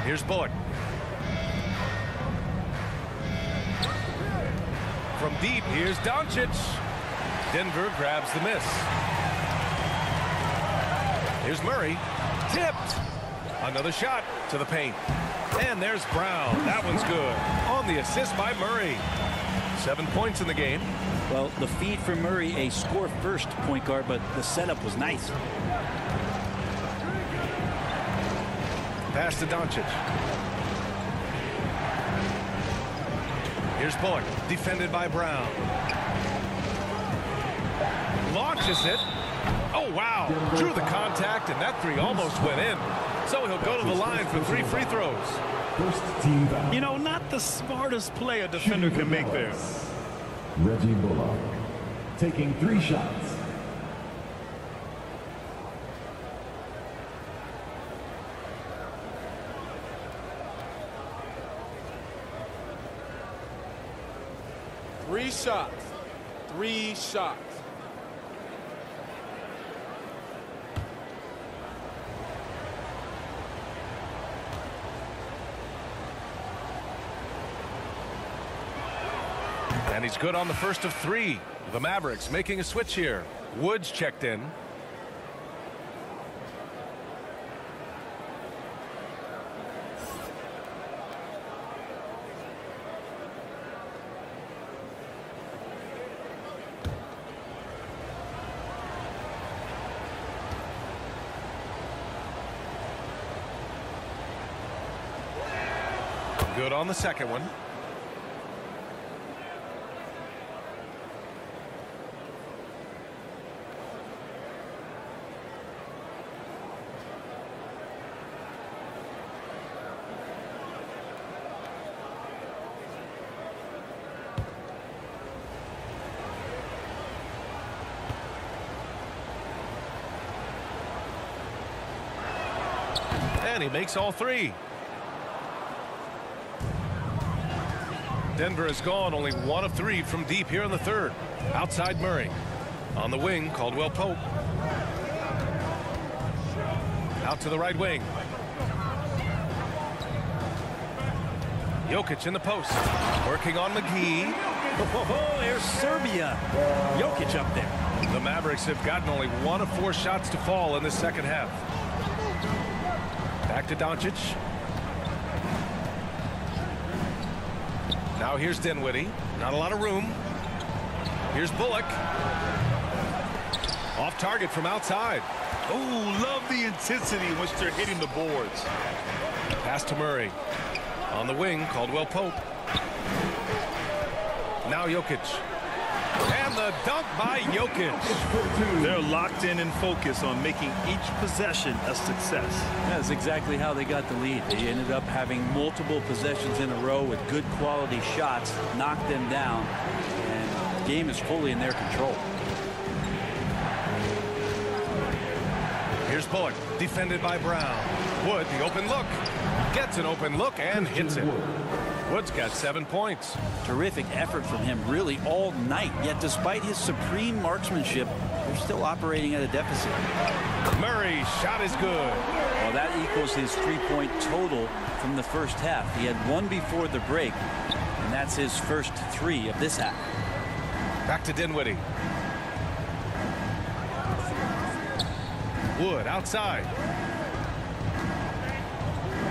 Here's Bullock. From deep, here's Doncic. Denver grabs the miss. Here's Murray. Tipped. Another shot to the paint. And there's Brown. That one's good. On the assist by Murray. 7 points in the game. Well, the feed for Murray, a score-first point guard, but the setup was nice. Pass to Doncic. Here's Bullock, defended by Brown. Launches it. Oh, wow. Drew the contact, and that 3 almost went in. So he'll go to the line for 3 free throws. First team foul. You know, not the smartest play a defender can make there. Reggie Bullock taking 3 shots. Three shots. 3 shots. And he's good on the first of 3. The Mavericks making a switch here. Woods checked in. Good on the second one. And he makes all three. Denver has gone only 1 of 3 from deep here in the third. Outside Murray. On the wing, Caldwell-Pope. Out to the right wing. Jokic in the post. Working on McGee. Oh, there's Serbia. Jokic up there. The Mavericks have gotten only 1 of 4 shots to fall in the second half. Back to Doncic. Now here's Dinwiddie. Not a lot of room. Here's Bullock. Off target from outside. Oh, love the intensity in which they're hitting the boards. Pass to Murray. On the wing, Caldwell-Pope. Now Jokic. And the dunk by Jokic. They're locked in and focused on making each possession a success. That's exactly how they got the lead. They ended up having multiple possessions in a row with good quality shots, knocked them down, and the game is fully in their control. Here's Bullock, defended by Brown. Wood, the open look. Gets an open look and hits it. Wood's got 7 points. Terrific effort from him really all night. Yet despite his supreme marksmanship, they're still operating at a deficit. Murray's shot is good. Well, that equals his 3-point total from the first half. He had 1 before the break, and that's his first 3 of this half. Back to Dinwiddie. Wood outside.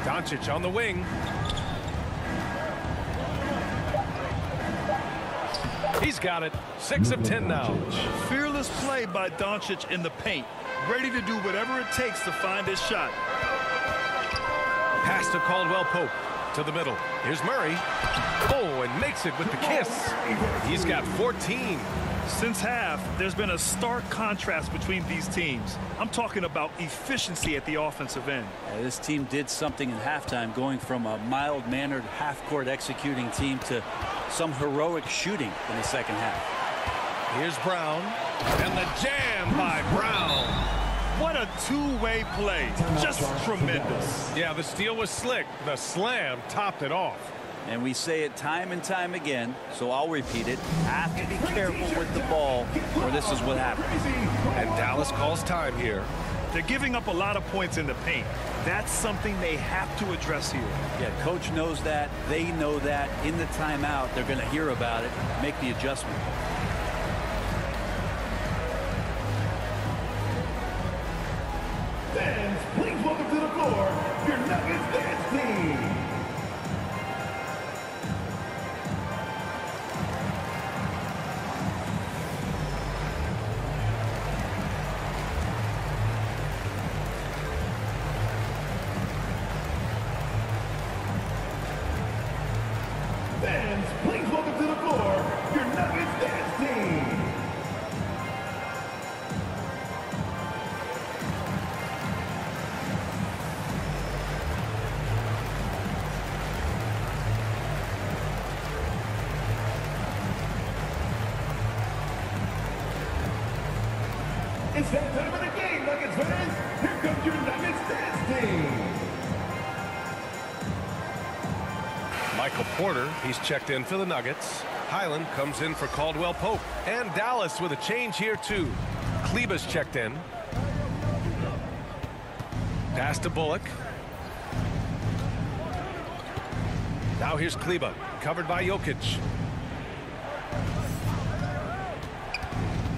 Doncic on the wing. He's got it. 6 of 10 now. Fearless play by Doncic in the paint. Ready to do whatever it takes to find his shot. Pass to Caldwell-Pope. To the middle. Here's Murray. Oh, and makes it with the kiss. He's got 14. Since half, there's been a stark contrast between these teams. I'm talking about efficiency at the offensive end. This team did something in halftime, going from a mild-mannered half-court executing team to some heroic shooting in the second half. Here's Brown. And the jam by Brown. What a two-way play. Just tremendous. Yeah, the steal was slick. The slam topped it off. And we say it time and time again, so I'll repeat it. Have to be careful with the ball, or this is what happens. And Dallas calls time here. They're giving up a lot of points in the paint. That's something they have to address here. Yeah, coach knows that. They know that. In the timeout, they're going to hear about it, make the adjustment. Fans, please welcome to the floor your Nuggets dance team. Fans, please welcome to the floor your Nuggets dance team. It's that time of the game, Nuggets fans. Here comes your Nuggets dance team. Michael Porter, he's checked in for the Nuggets. Highland comes in for Caldwell-Pope. And Dallas with a change here, too. Kleba's checked in. Pass to Bullock. Now here's Kleba, covered by Jokic.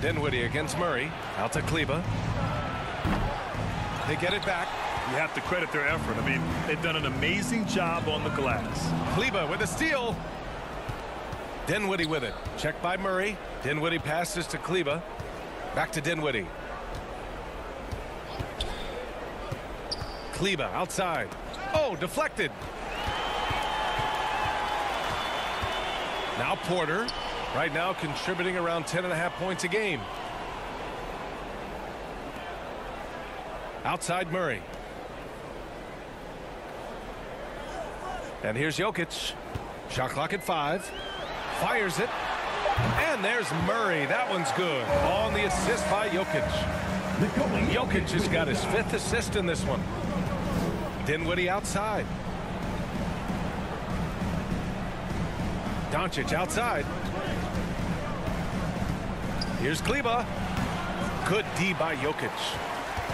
Dinwiddie against Murray. Out to Kleba. They get it back. You have to credit their effort. I mean, they've done an amazing job on the glass. Kleba with a steal. Dinwiddie with it. Checked by Murray. Dinwiddie passes to Kleba. Back to Dinwiddie. Kleba outside. Oh, deflected. Now Porter, right now contributing around 10.5 points a game. Outside Murray. And here's Jokic. Shot clock at 5. Fires it. And there's Murray. That one's good. On the assist by Jokic. Jokic has got his 5th assist in this one. Dinwiddie outside. Doncic outside. Here's Kleba. Good D by Jokic.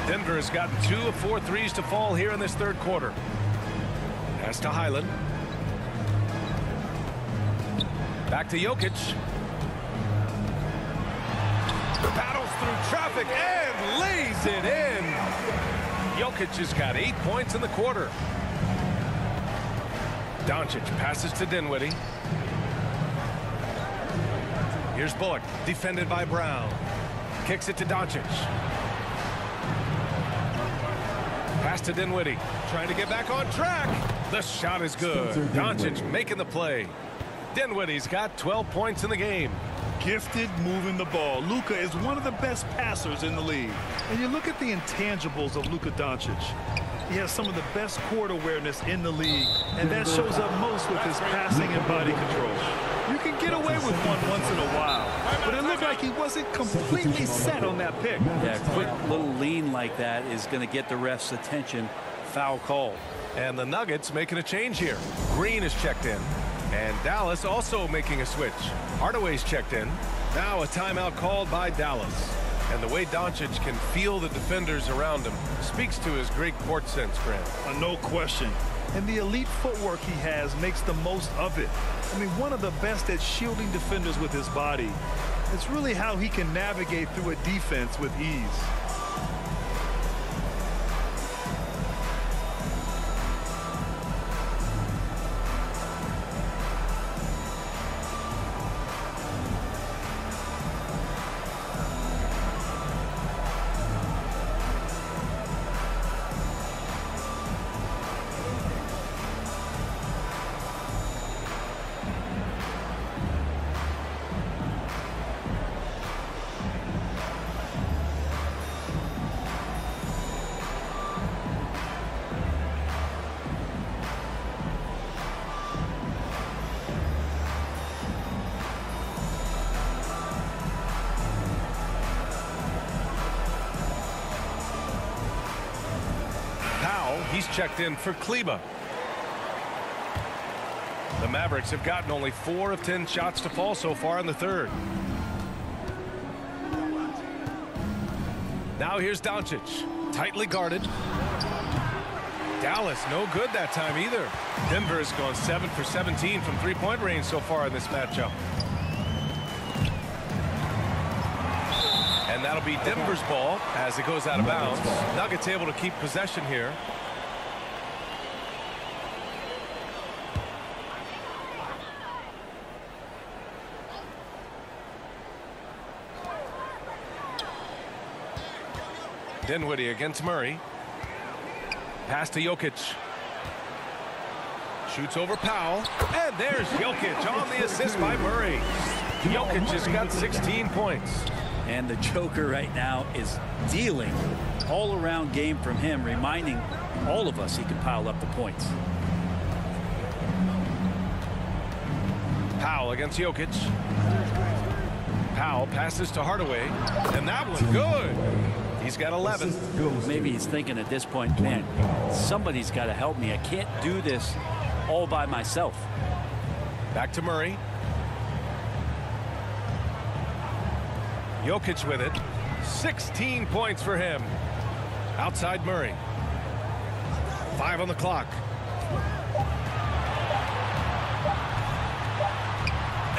Denver has gotten 2 of 4 threes to fall here in this third quarter. Pass to Highland. Back to Jokic. Battles through traffic and lays it in. Jokic has got 8 points in the quarter. Doncic passes to Dinwiddie. Here's Bullock, defended by Brown. Kicks it to Doncic. Pass to Dinwiddie, trying to get back on track. The shot is good. Doncic making the play. Dinwiddie's got 12 points in the game. Gifted moving the ball. Luka is one of the best passers in the league. And you look at the intangibles of Luka Doncic. He has some of the best court awareness in the league, and that shows up most with his passing and body control. You can get away with one once in a while, but it looked like he wasn't completely set on that pick. Yeah, a quick little lean like that is going to get the ref's attention. Foul call. And the Nuggets making a change here. Green is checked in. And Dallas also making a switch. Hardaway's checked in. Now a timeout called by Dallas. And the way Doncic can feel the defenders around him speaks to his great court sense, Grant. No question. And the elite footwork he has makes the most of it. I mean, one of the best at shielding defenders with his body. It's really how he can navigate through a defense with ease. He's checked in for Kleba. The Mavericks have gotten only 4 of 10 shots to fall so far in the third. Now here's Doncic, tightly guarded. Dallas no good that time either. Denver has gone 7 for 17 from 3-point range so far in this matchup. And that'll be Denver's ball as it goes out of bounds. Nuggets able to keep possession here. Dinwiddie against Murray. Pass to Jokic. Shoots over Powell. And there's Jokic on the assist by Murray. Jokic has got 16 points. And the Joker right now is dealing all-around game from him, reminding all of us he can pile up the points. Powell against Jokic. Powell passes to Hardaway. And that one good. He's got 11. Maybe he's thinking at this point, man, somebody's got to help me. I can't do this all by myself. Back to Murray. Jokic with it. 16 points for him. Outside Murray. 5 on the clock.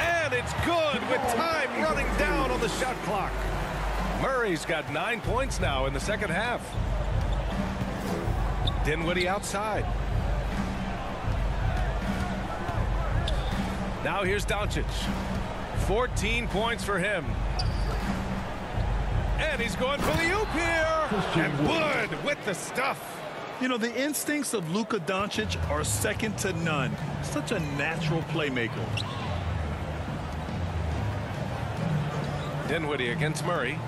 And it's good with time running down on the shot clock. Murray's got 9 points now in the second half. Dinwiddie outside. Now here's Doncic. 14 points for him. And he's going for the oop here. And Wood with the stuff. You know, the instincts of Luka Doncic are second to none. Such a natural playmaker. Dinwiddie against Murray.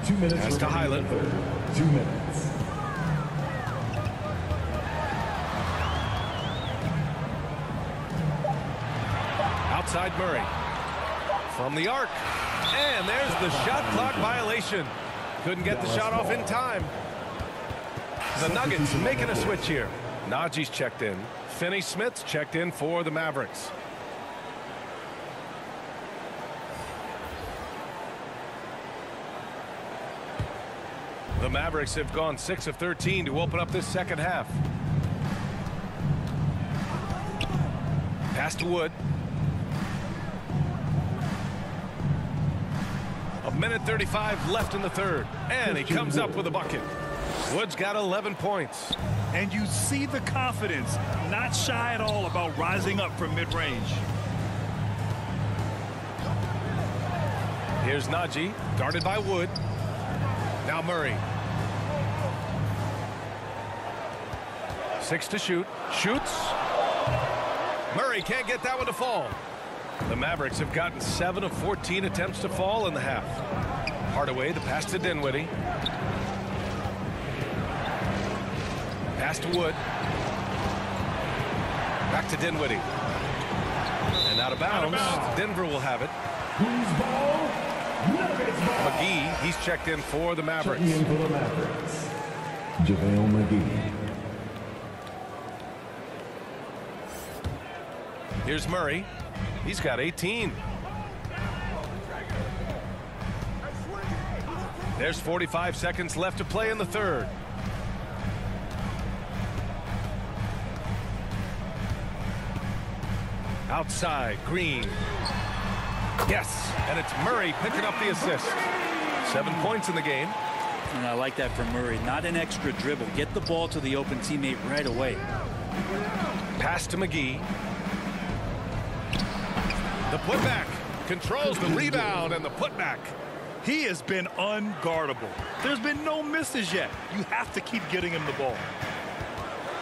2 minutes. Pass to Highland. 2 minutes. Outside Murray. From the arc. And there's the shot clock violation. Couldn't get the shot off in time. The Nuggets making a switch here. Najee's checked in. Finney-Smith's checked in for the Mavericks. The Mavericks have gone 6 of 13 to open up this second half. Pass to Wood. A minute 35 left in the third. And he comes up with a bucket. Wood's got 11 points. And you see the confidence, not shy at all about rising up from mid-range. Here's Najee, guarded by Wood. Now Murray. 6 to shoot. Shoots. Murray can't get that one to fall. The Mavericks have gotten 7 of 14 attempts to fall in the half. Hardaway, the pass to Dinwiddie. Pass to Wood. Back to Dinwiddie. And out of bounds. Denver will have it. McGee, he's checked in for the Mavericks. Checking in for the Mavericks. JaVale McGee. Here's Murray. He's got 18. There's 45 seconds left to play in the third. Outside, Green. Yes, and it's Murray picking up the assist. 7 points in the game. And I like that from Murray. Not an extra dribble. Get the ball to the open teammate right away. Pass to McGee. The putback. Controls the rebound and the putback. He has been unguardable. There's been no misses yet. You have to keep getting him the ball.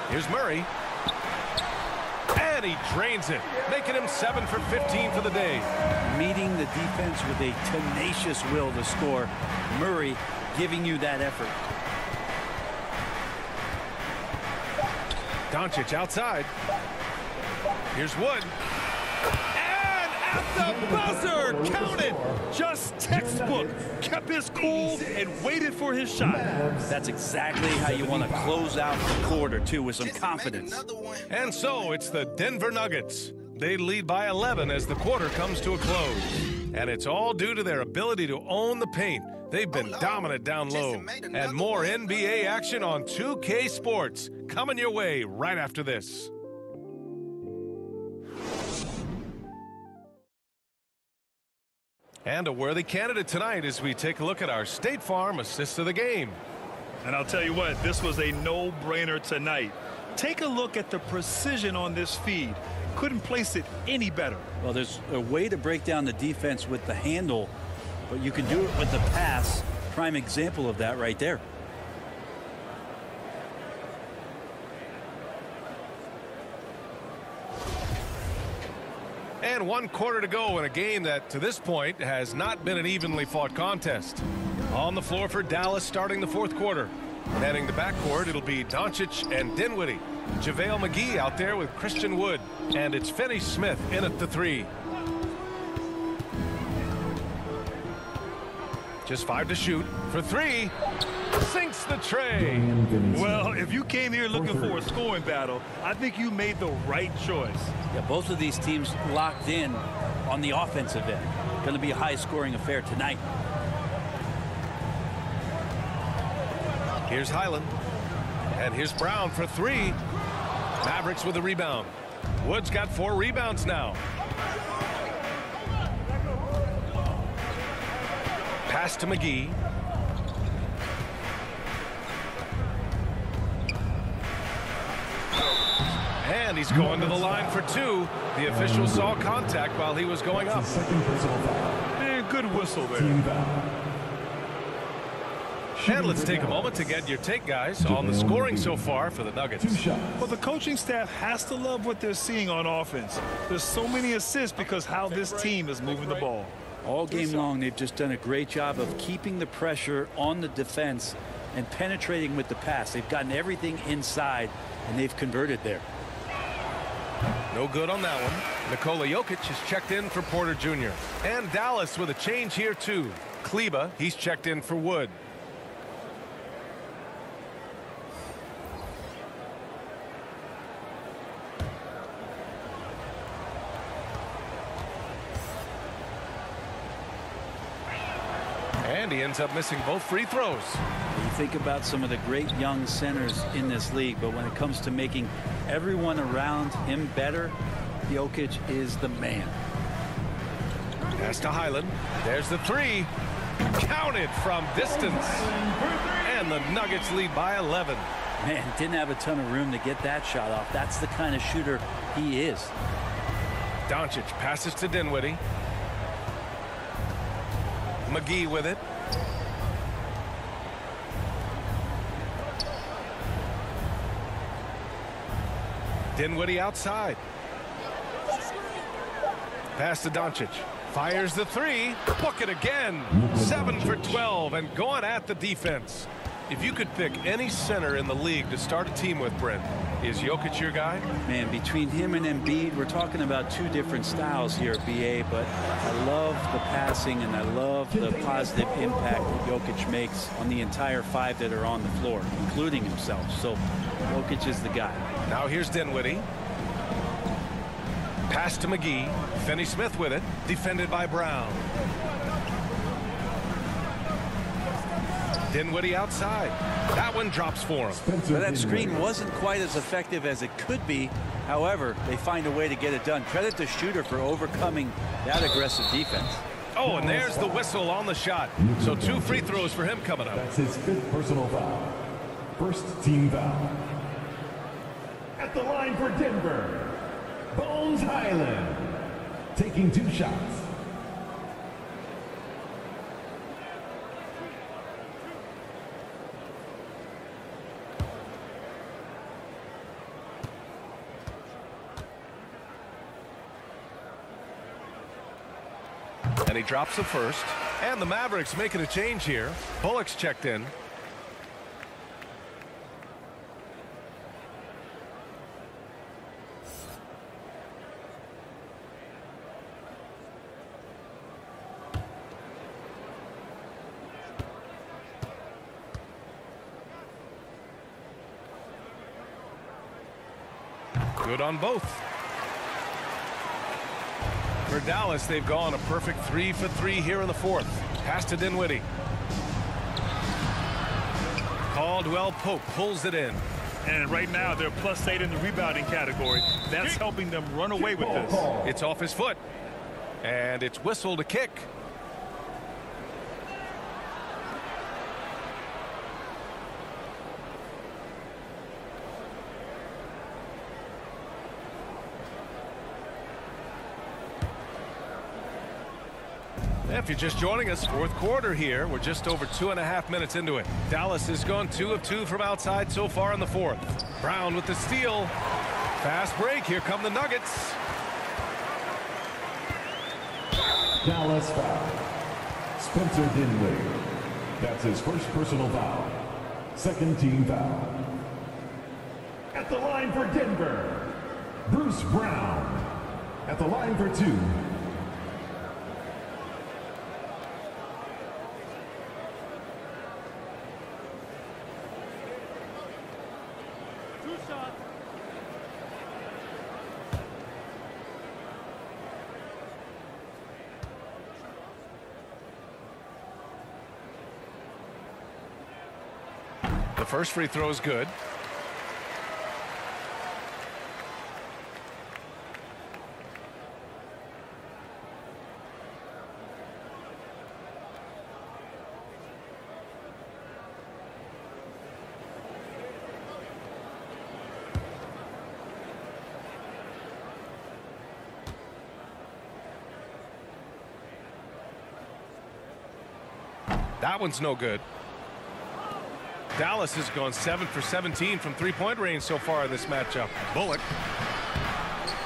Here's Murray. And he drains it, making him 7 for 15 for the day. Meeting the defense with a tenacious will to score. Murray giving you that effort. Doncic outside. Here's Wood. And at the buzzer, counted. Just textbook. Kept his cool and waited for his shot. That's exactly how you want to close out the quarter, too, with some confidence. And so it's the Denver Nuggets. They lead by 11 as the quarter comes to a close. And it's all due to their ability to own the paint. They've been dominant down low. And more NBA action on 2K Sports coming your way right after this. And a worthy candidate tonight as we take a look at our State Farm assist of the game. And I'll tell you what, this was a no-brainer tonight. Take a look at the precision on this feed. Couldn't place it any better. Well, there's a way to break down the defense with the handle, but you can do it with the pass. Prime example of that right there. And 1 quarter to go in a game that to this point has not been an evenly fought contest. On the floor for Dallas starting the fourth quarter. Manning the backcourt, it'll be Doncic and Dinwiddie. JaVale McGee out there with Christian Wood. And it's Finney-Smith in at the 3. Just 5 to shoot for 3. Sinks the tray. Well, if you came here looking for a scoring battle, I think you made the right choice. Yeah, both of these teams locked in on the offensive end. Going to be a high-scoring affair tonight. Here's Highland. And here's Brown for 3. Mavericks with a rebound. Wood's got 4 rebounds now. Pass to McGee. And he's going to the line for 2. The official saw contact while he was going up. Man, good whistle there. And let's take a moment to get your take, guys, on the scoring so far for the Nuggets. Well, the coaching staff has to love what they're seeing on offense. There's so many assists because how this team is moving the ball. All game long, they've just done a great job of keeping the pressure on the defense and penetrating with the pass. They've gotten everything inside, and they've converted there. No good on that one. Nikola Jokic is checked in for Porter Jr. And Dallas with a change here, too. Kleba, he's checked in for Wood. And he ends up missing both free throws. You think about some of the great young centers in this league, but when it comes to making everyone around him better, Jokic is the man. Pass to Highland. There's the three. Counted from distance. And the Nuggets lead by 11. Man, didn't have a ton of room to get that shot off. That's the kind of shooter he is. Doncic passes to Dinwiddie. McGee with it. Dinwiddie outside. Pass to Doncic. Fires the three. Book it again. 7 for 12 and going at the defense. If you could pick any center in the league to start a team with, Brent, is Jokic your guy? Man, between him and Embiid, we're talking about two different styles here, BA, but I love the passing and I love the positive impact that Jokic makes on the entire five that are on the floor, including himself. So Jokic is the guy. Now here's Dinwiddie. Pass to McGee. Finney-Smith with it. Defended by Brown. Dinwiddie outside. That one drops for him. Well, that screen wasn't quite as effective as it could be. However, they find a way to get it done. Credit the shooter for overcoming that aggressive defense. Oh, and there's the whistle on the shot. So 2 free throws for him coming up. That's his 5th personal foul. First team foul. At the line for Denver, Bones Highland, taking 2 shots. And he drops the first. And the Mavericks making a change here. Bullock's checked in. Good on both. For Dallas, they've gone a perfect 3 for 3 here in the 4th. Pass to Dinwiddie. Caldwell-Pope pulls it in. And right now, they're +8 in the rebounding category. That's helping them run away with this. It's off his foot. And it's whistled a kick. If you're just joining us, 4th quarter here. We're just over 2.5 minutes into it. Dallas has gone 2 of 2 from outside so far in the 4th. Brown with the steal. Fast break. Here come the Nuggets. Dallas foul. Spencer Dinwiddie. That's his 1st personal foul. 2nd team foul. At the line for Denver, Bruce Brown. At the line for 2. The first free throw is good. That one's no good. Dallas has gone 7 for 17 from 3-point range so far in this matchup. Bullock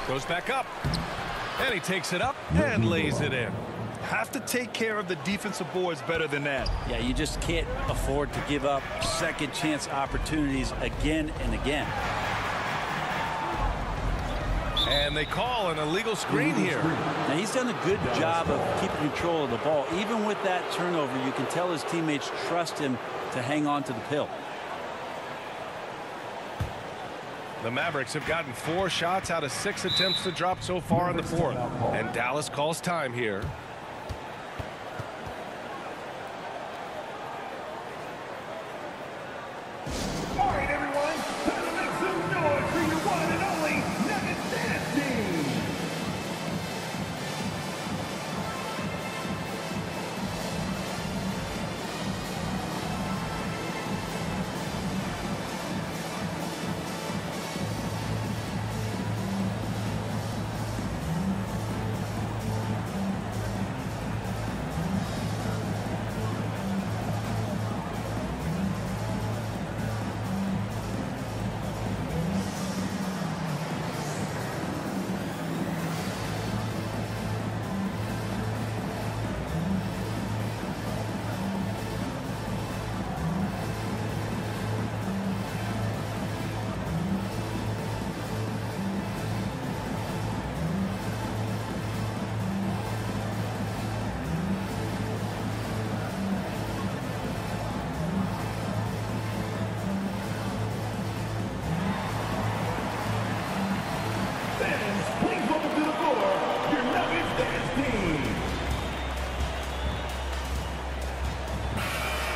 goes back up. And he takes it up and lays it in. have to take care of the defensive boards better than that. Yeah, you just can't afford to give up second chance opportunities again and again. And they call an illegal screen here. Now, he's done a good job of keeping control of the ball. Even with that turnover, you can tell his teammates trust him to hang on to the pill. The Mavericks have gotten 4 shots out of 6 attempts to drop so far in the fourth. And Dallas calls time here. All right, everyone, time to make some noise for your one and only Nuggets Dance Team. Please welcome to the floor your Nuggets Dance Team.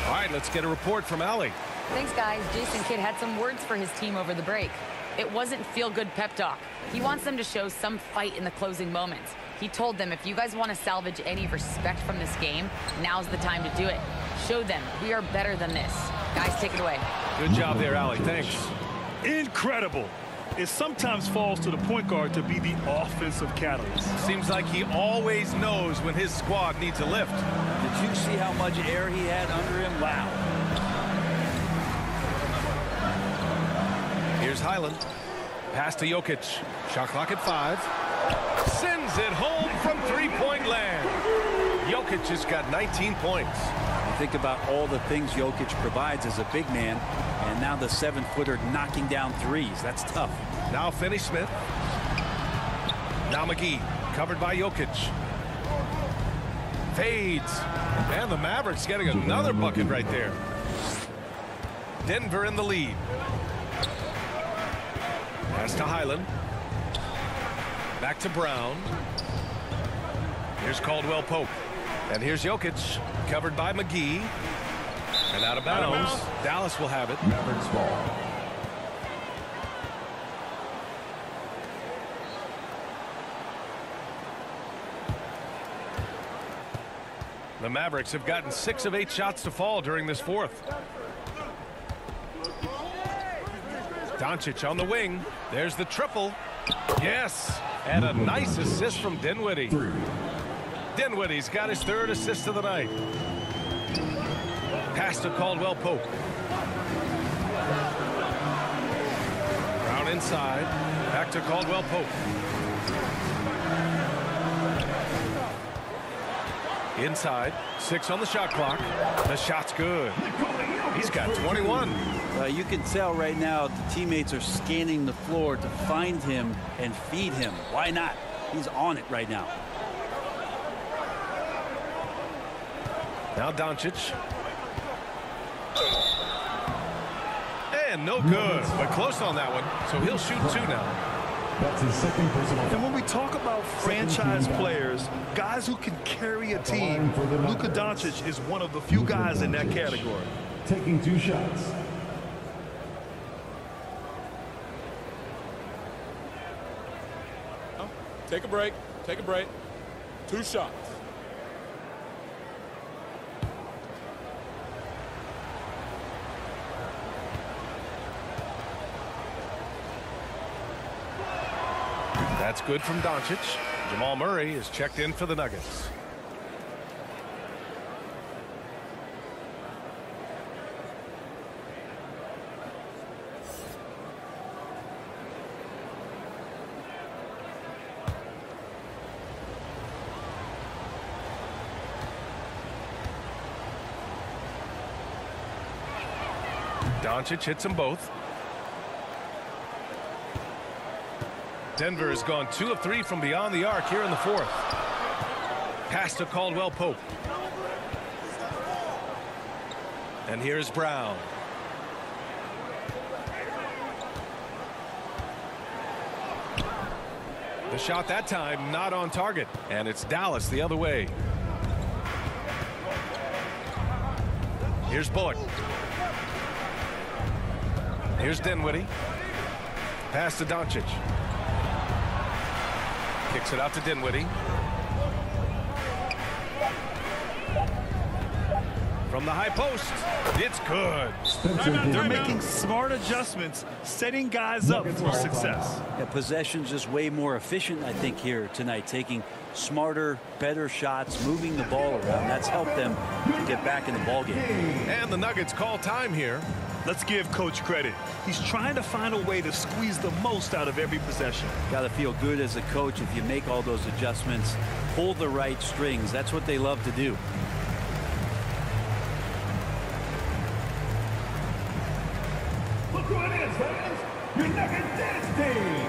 All right, let's get a report from Allie. Thanks, guys. Jason Kidd had some words for his team over the break. It wasn't feel-good pep talk. He wants them to show some fight in the closing moments. He told them, if you guys want to salvage any respect from this game, now's the time to do it. Show them we are better than this. Guys, take it away. Good job there, Allie. Thanks. Incredible. It sometimes falls to the point guard to be the offensive catalyst. Seems like he always knows when his squad needs a lift. Did you see how much air he had under him? Wow. Here's Highland. Pass to Jokic. Shot clock at 5. Sends it home from three-point land. Jokic has got 19 points. You think about all the things Jokic provides as a big man, and now the 7-footer knocking down threes. That's tough. Now Finney-Smith. Now McGee. Covered by Jokic. Fades. And the Mavericks getting another bucket right there. Denver in the lead. Pass to Highland. Back to Brown. Here's Caldwell-Pope. And here's Jokic. Covered by McGee. And out of bounds. Dallas will have it. Mavericks ball. The Mavericks have gotten 6 of 8 shots to fall during this fourth. Doncic on the wing. There's the triple. Yes. And a nice assist from Dinwiddie. Dinwiddie's got his 3rd assist of the night. Pass to Caldwell-Pope. Brown inside. Back to Caldwell-Pope. Inside. 6 on the shot clock. The shot's good. He's got 21. You can tell right now the teammates are scanning the floor to find him and feed him. Why not? He's on it right now. Now Doncic. And no good, but close on that one. So he'll shoot 2 now. That's his 2nd personal foul. And when we talk about franchise players, guys who can carry a team, Luka Doncic is one of the few guys in that category. Taking 2 shots. Take a break. Take a break. 2 shots. That's good from Doncic. Jamal Murray is checked in for the Nuggets. Doncic hits them both. Denver has gone 2 of 3 from beyond the arc here in the fourth. Pass to Caldwell-Pope. And here's Brown. The shot that time not on target, and it's Dallas the other way. Here's Bullock. Here's Dinwiddie. Pass to Doncic. Kicks it out to Dinwiddie. From the high post, it's good. They're making smart adjustments, setting guys up for success. Yeah, possession's just way more efficient, I think, here tonight. Taking smarter, better shots, moving the ball around. That's helped them to get back in the ballgame. And the Nuggets call time here. Let's give Coach credit. He's trying to find a way to squeeze the most out of every possession. Got to feel good as a coach if you make all those adjustments, pull the right strings. That's what they love to do. Look who it is, fans! Your Nuggets dance team!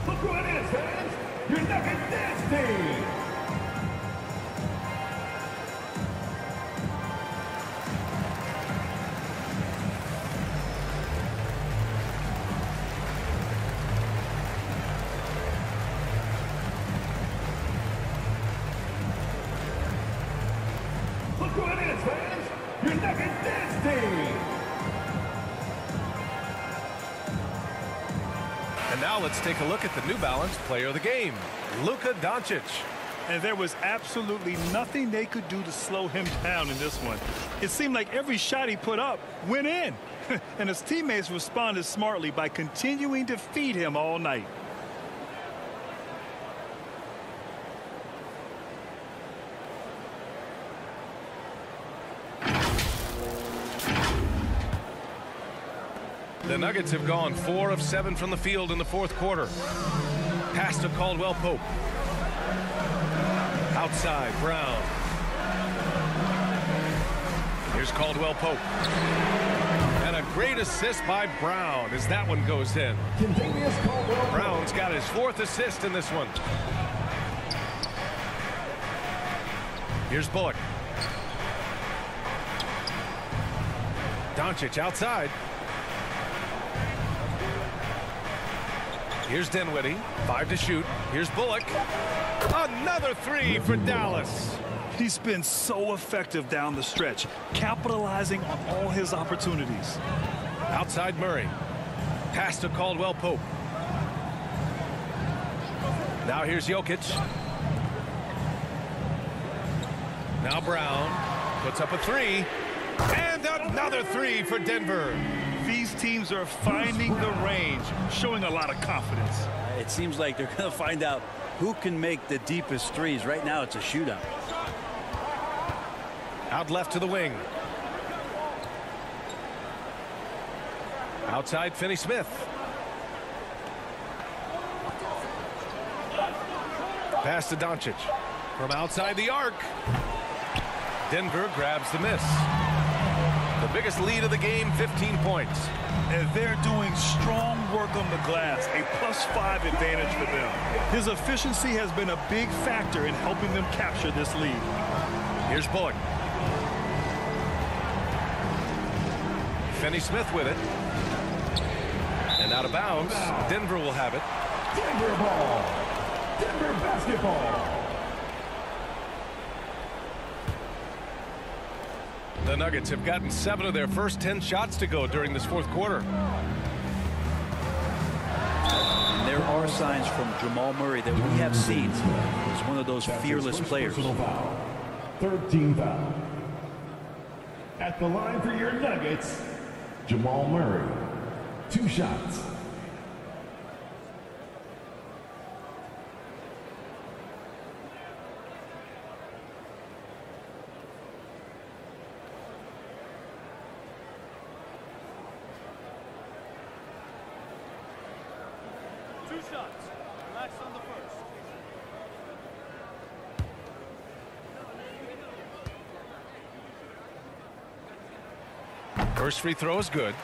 Look who it is, fans! Your Nuggets dance team! Look who it is, fans! Your Nuggets dance team! And now let's take a look at the New Balance player of the game, Luka Doncic. And there was absolutely nothing they could do to slow him down in this one. It seemed like every shot he put up went in. And his teammates responded smartly by continuing to feed him all night. The Nuggets have gone 4 of 7 from the field in the fourth quarter. Pass to Caldwell-Pope. Outside, Brown. Here's Caldwell-Pope. And a great assist by Brown as that one goes in. Brown's got his 4th assist in this one. Here's Bullock. Doncic outside. Here's Dinwiddie, 5 to shoot. Here's Bullock. Another 3 for Dallas. He's been so effective down the stretch, capitalizing on all his opportunities. Outside Murray. Pass to Caldwell-Pope. Now here's Jokic. Now Brown puts up a 3. And another 3 for Denver. These teams are finding the range, showing a lot of confidence. It seems like they're going to find out who can make the deepest threes. Right now, it's a shootout. Out left to the wing. Outside Finney-Smith. Pass to Doncic. From outside the arc. Denver grabs the miss. The biggest lead of the game, 15 points. And they're doing strong work on the glass, a +5 advantage for them. His efficiency has been a big factor in helping them capture this lead. Here's Bullock. Finney-Smith with it. And out of bounds. Denver will have it. Denver ball! Denver basketball! The Nuggets have gotten 7 of their first 10 shots to go during this fourth quarter. And there are signs from Jamal Murray that we have seen as one of those fearless players. Foul. 13 foul. At the line for your Nuggets, Jamal Murray. 2 shots. shots. Relax on the first. First free throw is good.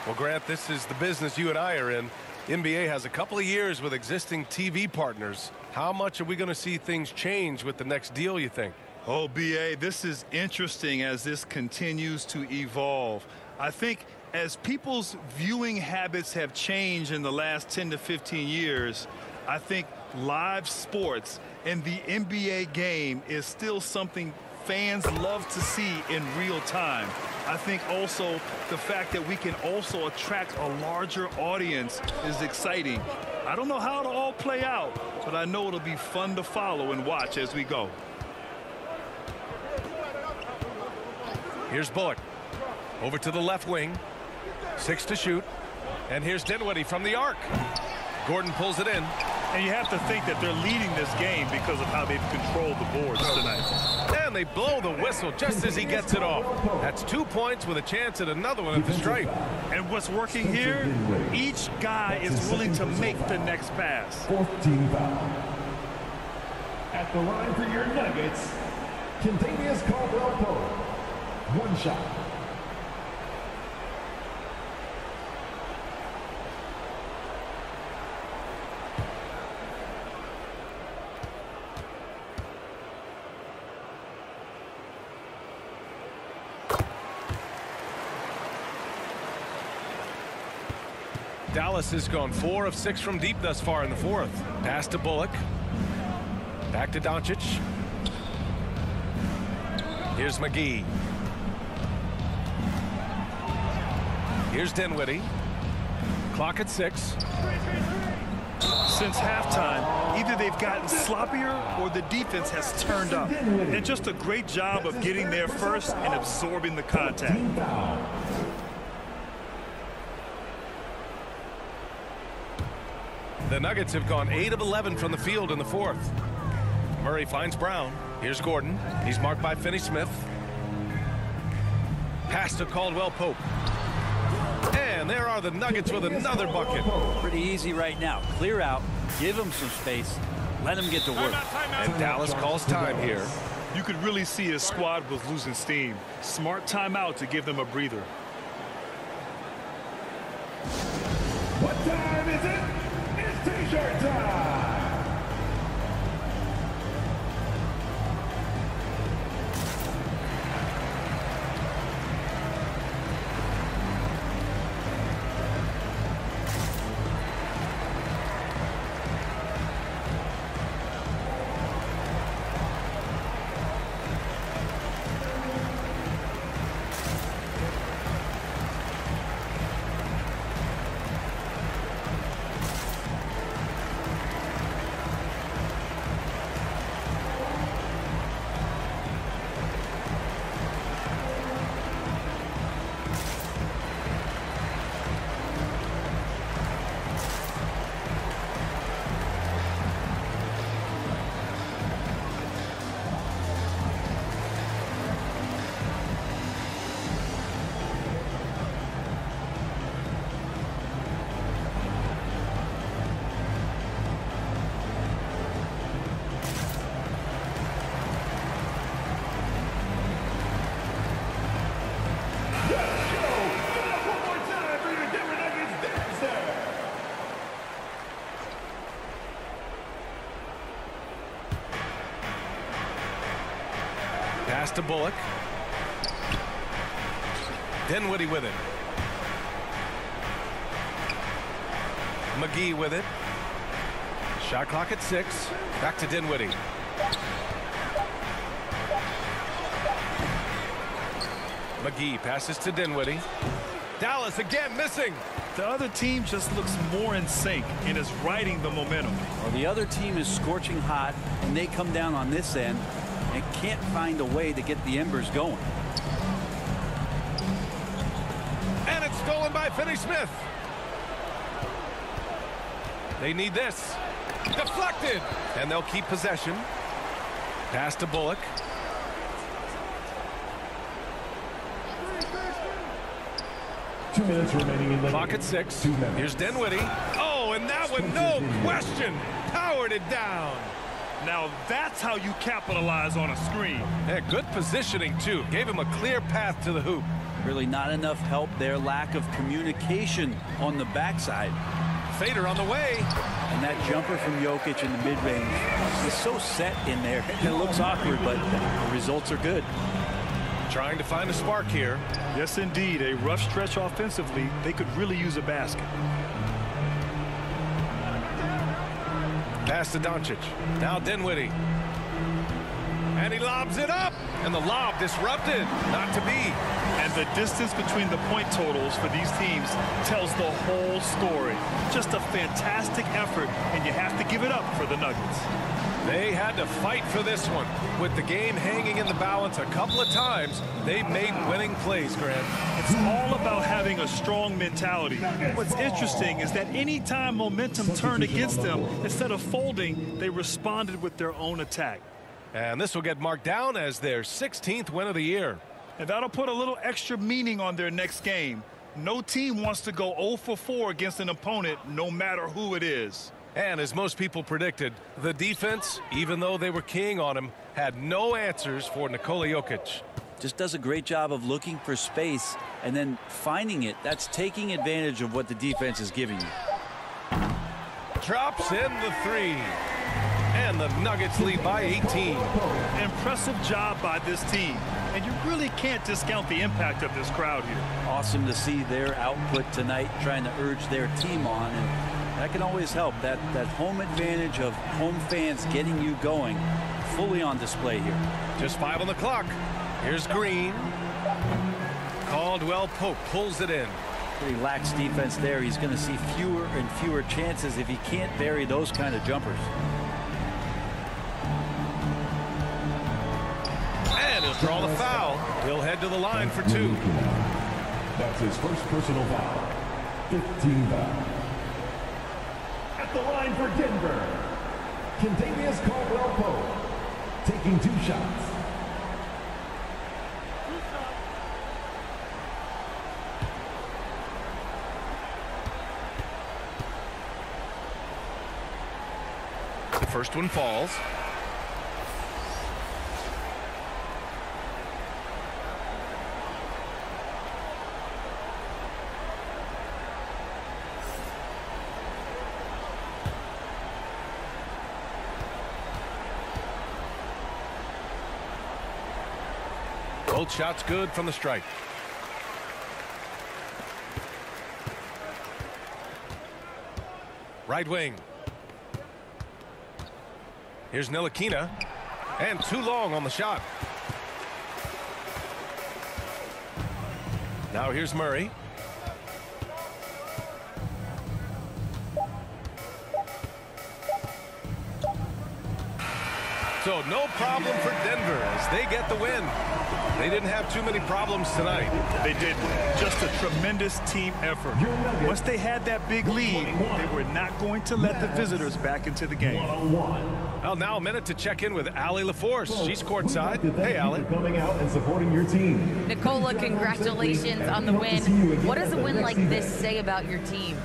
Well, Grant, this is the business you and I are in. NBA has a couple of years with existing TV partners. How much are we going to see things change with the next deal, you think? Oh, BA, this is interesting as this continues to evolve. I think as people's viewing habits have changed in the last 10 to 15 years, I think live sports and the NBA game is still something fans love to see in real time. I think also the fact that we can also attract a larger audience is exciting. I don't know how it'll all play out, but I know it'll be fun to follow and watch as we go. Here's Bullock. Over to the left wing. 6 to shoot. And here's Dinwiddie from the arc. Gordon pulls it in. And you have to think that they're leading this game because of how they've controlled the boards tonight. And they blow the whistle just as he gets it off. That's 2 points with a chance at another one at the stripe. And what's working here, each guy is willing to make the next pass. 14 foul. At the line for your Nuggets, Caldwell-Pope. 1 shot. Dallas has gone 4 of 6 from deep thus far in the fourth. Pass to Bullock. Back to Doncic. Here's McGee. Here's Dinwiddie. Clock at 6. Since halftime, either they've gotten sloppier or the defense has turned up. And just a great job of getting there first and absorbing the contact. The Nuggets have gone 8 of 11 from the field in the fourth. Murray finds Brown. Here's Gordon. He's marked by Finney-Smith. Pass to Caldwell-Pope. And there are the Nuggets with another bucket. Pretty easy right now. Clear out. Give them some space. Let them get to work. And Dallas calls time here. You could really see his squad was losing steam. Smart timeout to give them a breather. What time is it? It's T-shirt time! Pass to Bullock. Dinwiddie with it. McGee with it. Shot clock at 6. Back to Dinwiddie. McGee passes to Dinwiddie. Dallas again missing. The other team just looks more in sync and is riding the momentum. Well, the other team is scorching hot, and they come down on this end and can't find a way to get the embers going. And it's stolen by Finney-Smith. They need this. Deflected. And they'll keep possession. Pass to Bullock. Two minutes remaining in the Clock at 6. Here's Dinwiddie. Oh, Oh, and that one, no question, powered it down. Now that's how you capitalize on a screen. Yeah, good positioning, too. Gave him a clear path to the hoop. Really not enough help there. Lack of communication on the backside. Fader on the way. And that jumper from Jokic in the mid-range. He's so set in there. It looks awkward, but the results are good. Trying to find a spark here. Yes, indeed. A rough stretch offensively. They could really use a basket. Pass to Doncic. Now Dinwiddie. And he lobs it up. And the lob disrupted. Not to be. And the distance between the point totals for these teams tells the whole story. Just a fantastic effort, and you have to give it up for the Nuggets. They had to fight for this one. With the game hanging in the balance a couple of times, they made winning plays, Grant. It's all about having a strong mentality. What's interesting is that anytime momentum turned against them, instead of folding, they responded with their own attack. And this will get marked down as their 16th win of the year. And that'll put a little extra meaning on their next game. No team wants to go 0 for 4 against an opponent, no matter who it is. And as most people predicted, the defense, even though they were keying on him, had no answers for Nikola Jokic. Just does a great job of looking for space and then finding it. That's taking advantage of what the defense is giving you. Drops in the three. And the Nuggets lead by 18. Impressive job by this team. And you really can't discount the impact of this crowd here. Awesome to see their output tonight, trying to urge their team on. And that can always help. That home advantage of home fans getting you going, fully on display here. Just 5 on the clock. Here's Green. Caldwell-Pope pulls it in. Pretty lax defense there. He's going to see fewer and fewer chances if he can't bury those kind of jumpers. And he'll draw the foul. He'll head to the line for 2. That's his first personal foul. 15 foul. At the line for Denver, Kentavious Caldwell-Pope, taking 2 shots. The first one falls. Both shots good from the stripe. Right wing. Here's Ntilikina. And too long on the shot. Now here's Murray. So no problem for Denver as they get the win. They didn't have too many problems tonight. They didn't. Just a tremendous team effort. Once they had that big lead, they were not going to let the visitors back into the game. Well, now a minute to check in with Allie LaForce. She's courtside. Hey, Allie. Coming out and supporting your team. Nikola, congratulations on the win. What does a win like this say about your team?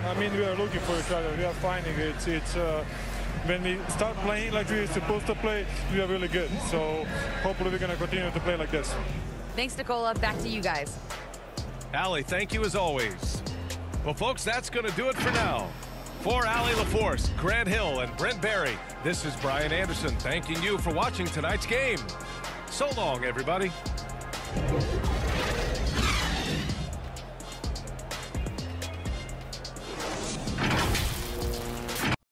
I mean, we are looking for each other. We are finding it. When we start playing like we're supposed to play, we are really good. So hopefully we're going to continue to play like this. Thanks, Nikola. Back to you guys. Allie, thank you as always. Well, folks, that's going to do it for now. For Allie LaForce, Grant Hill, and Brent Barry, this is Brian Anderson thanking you for watching tonight's game. So long, everybody.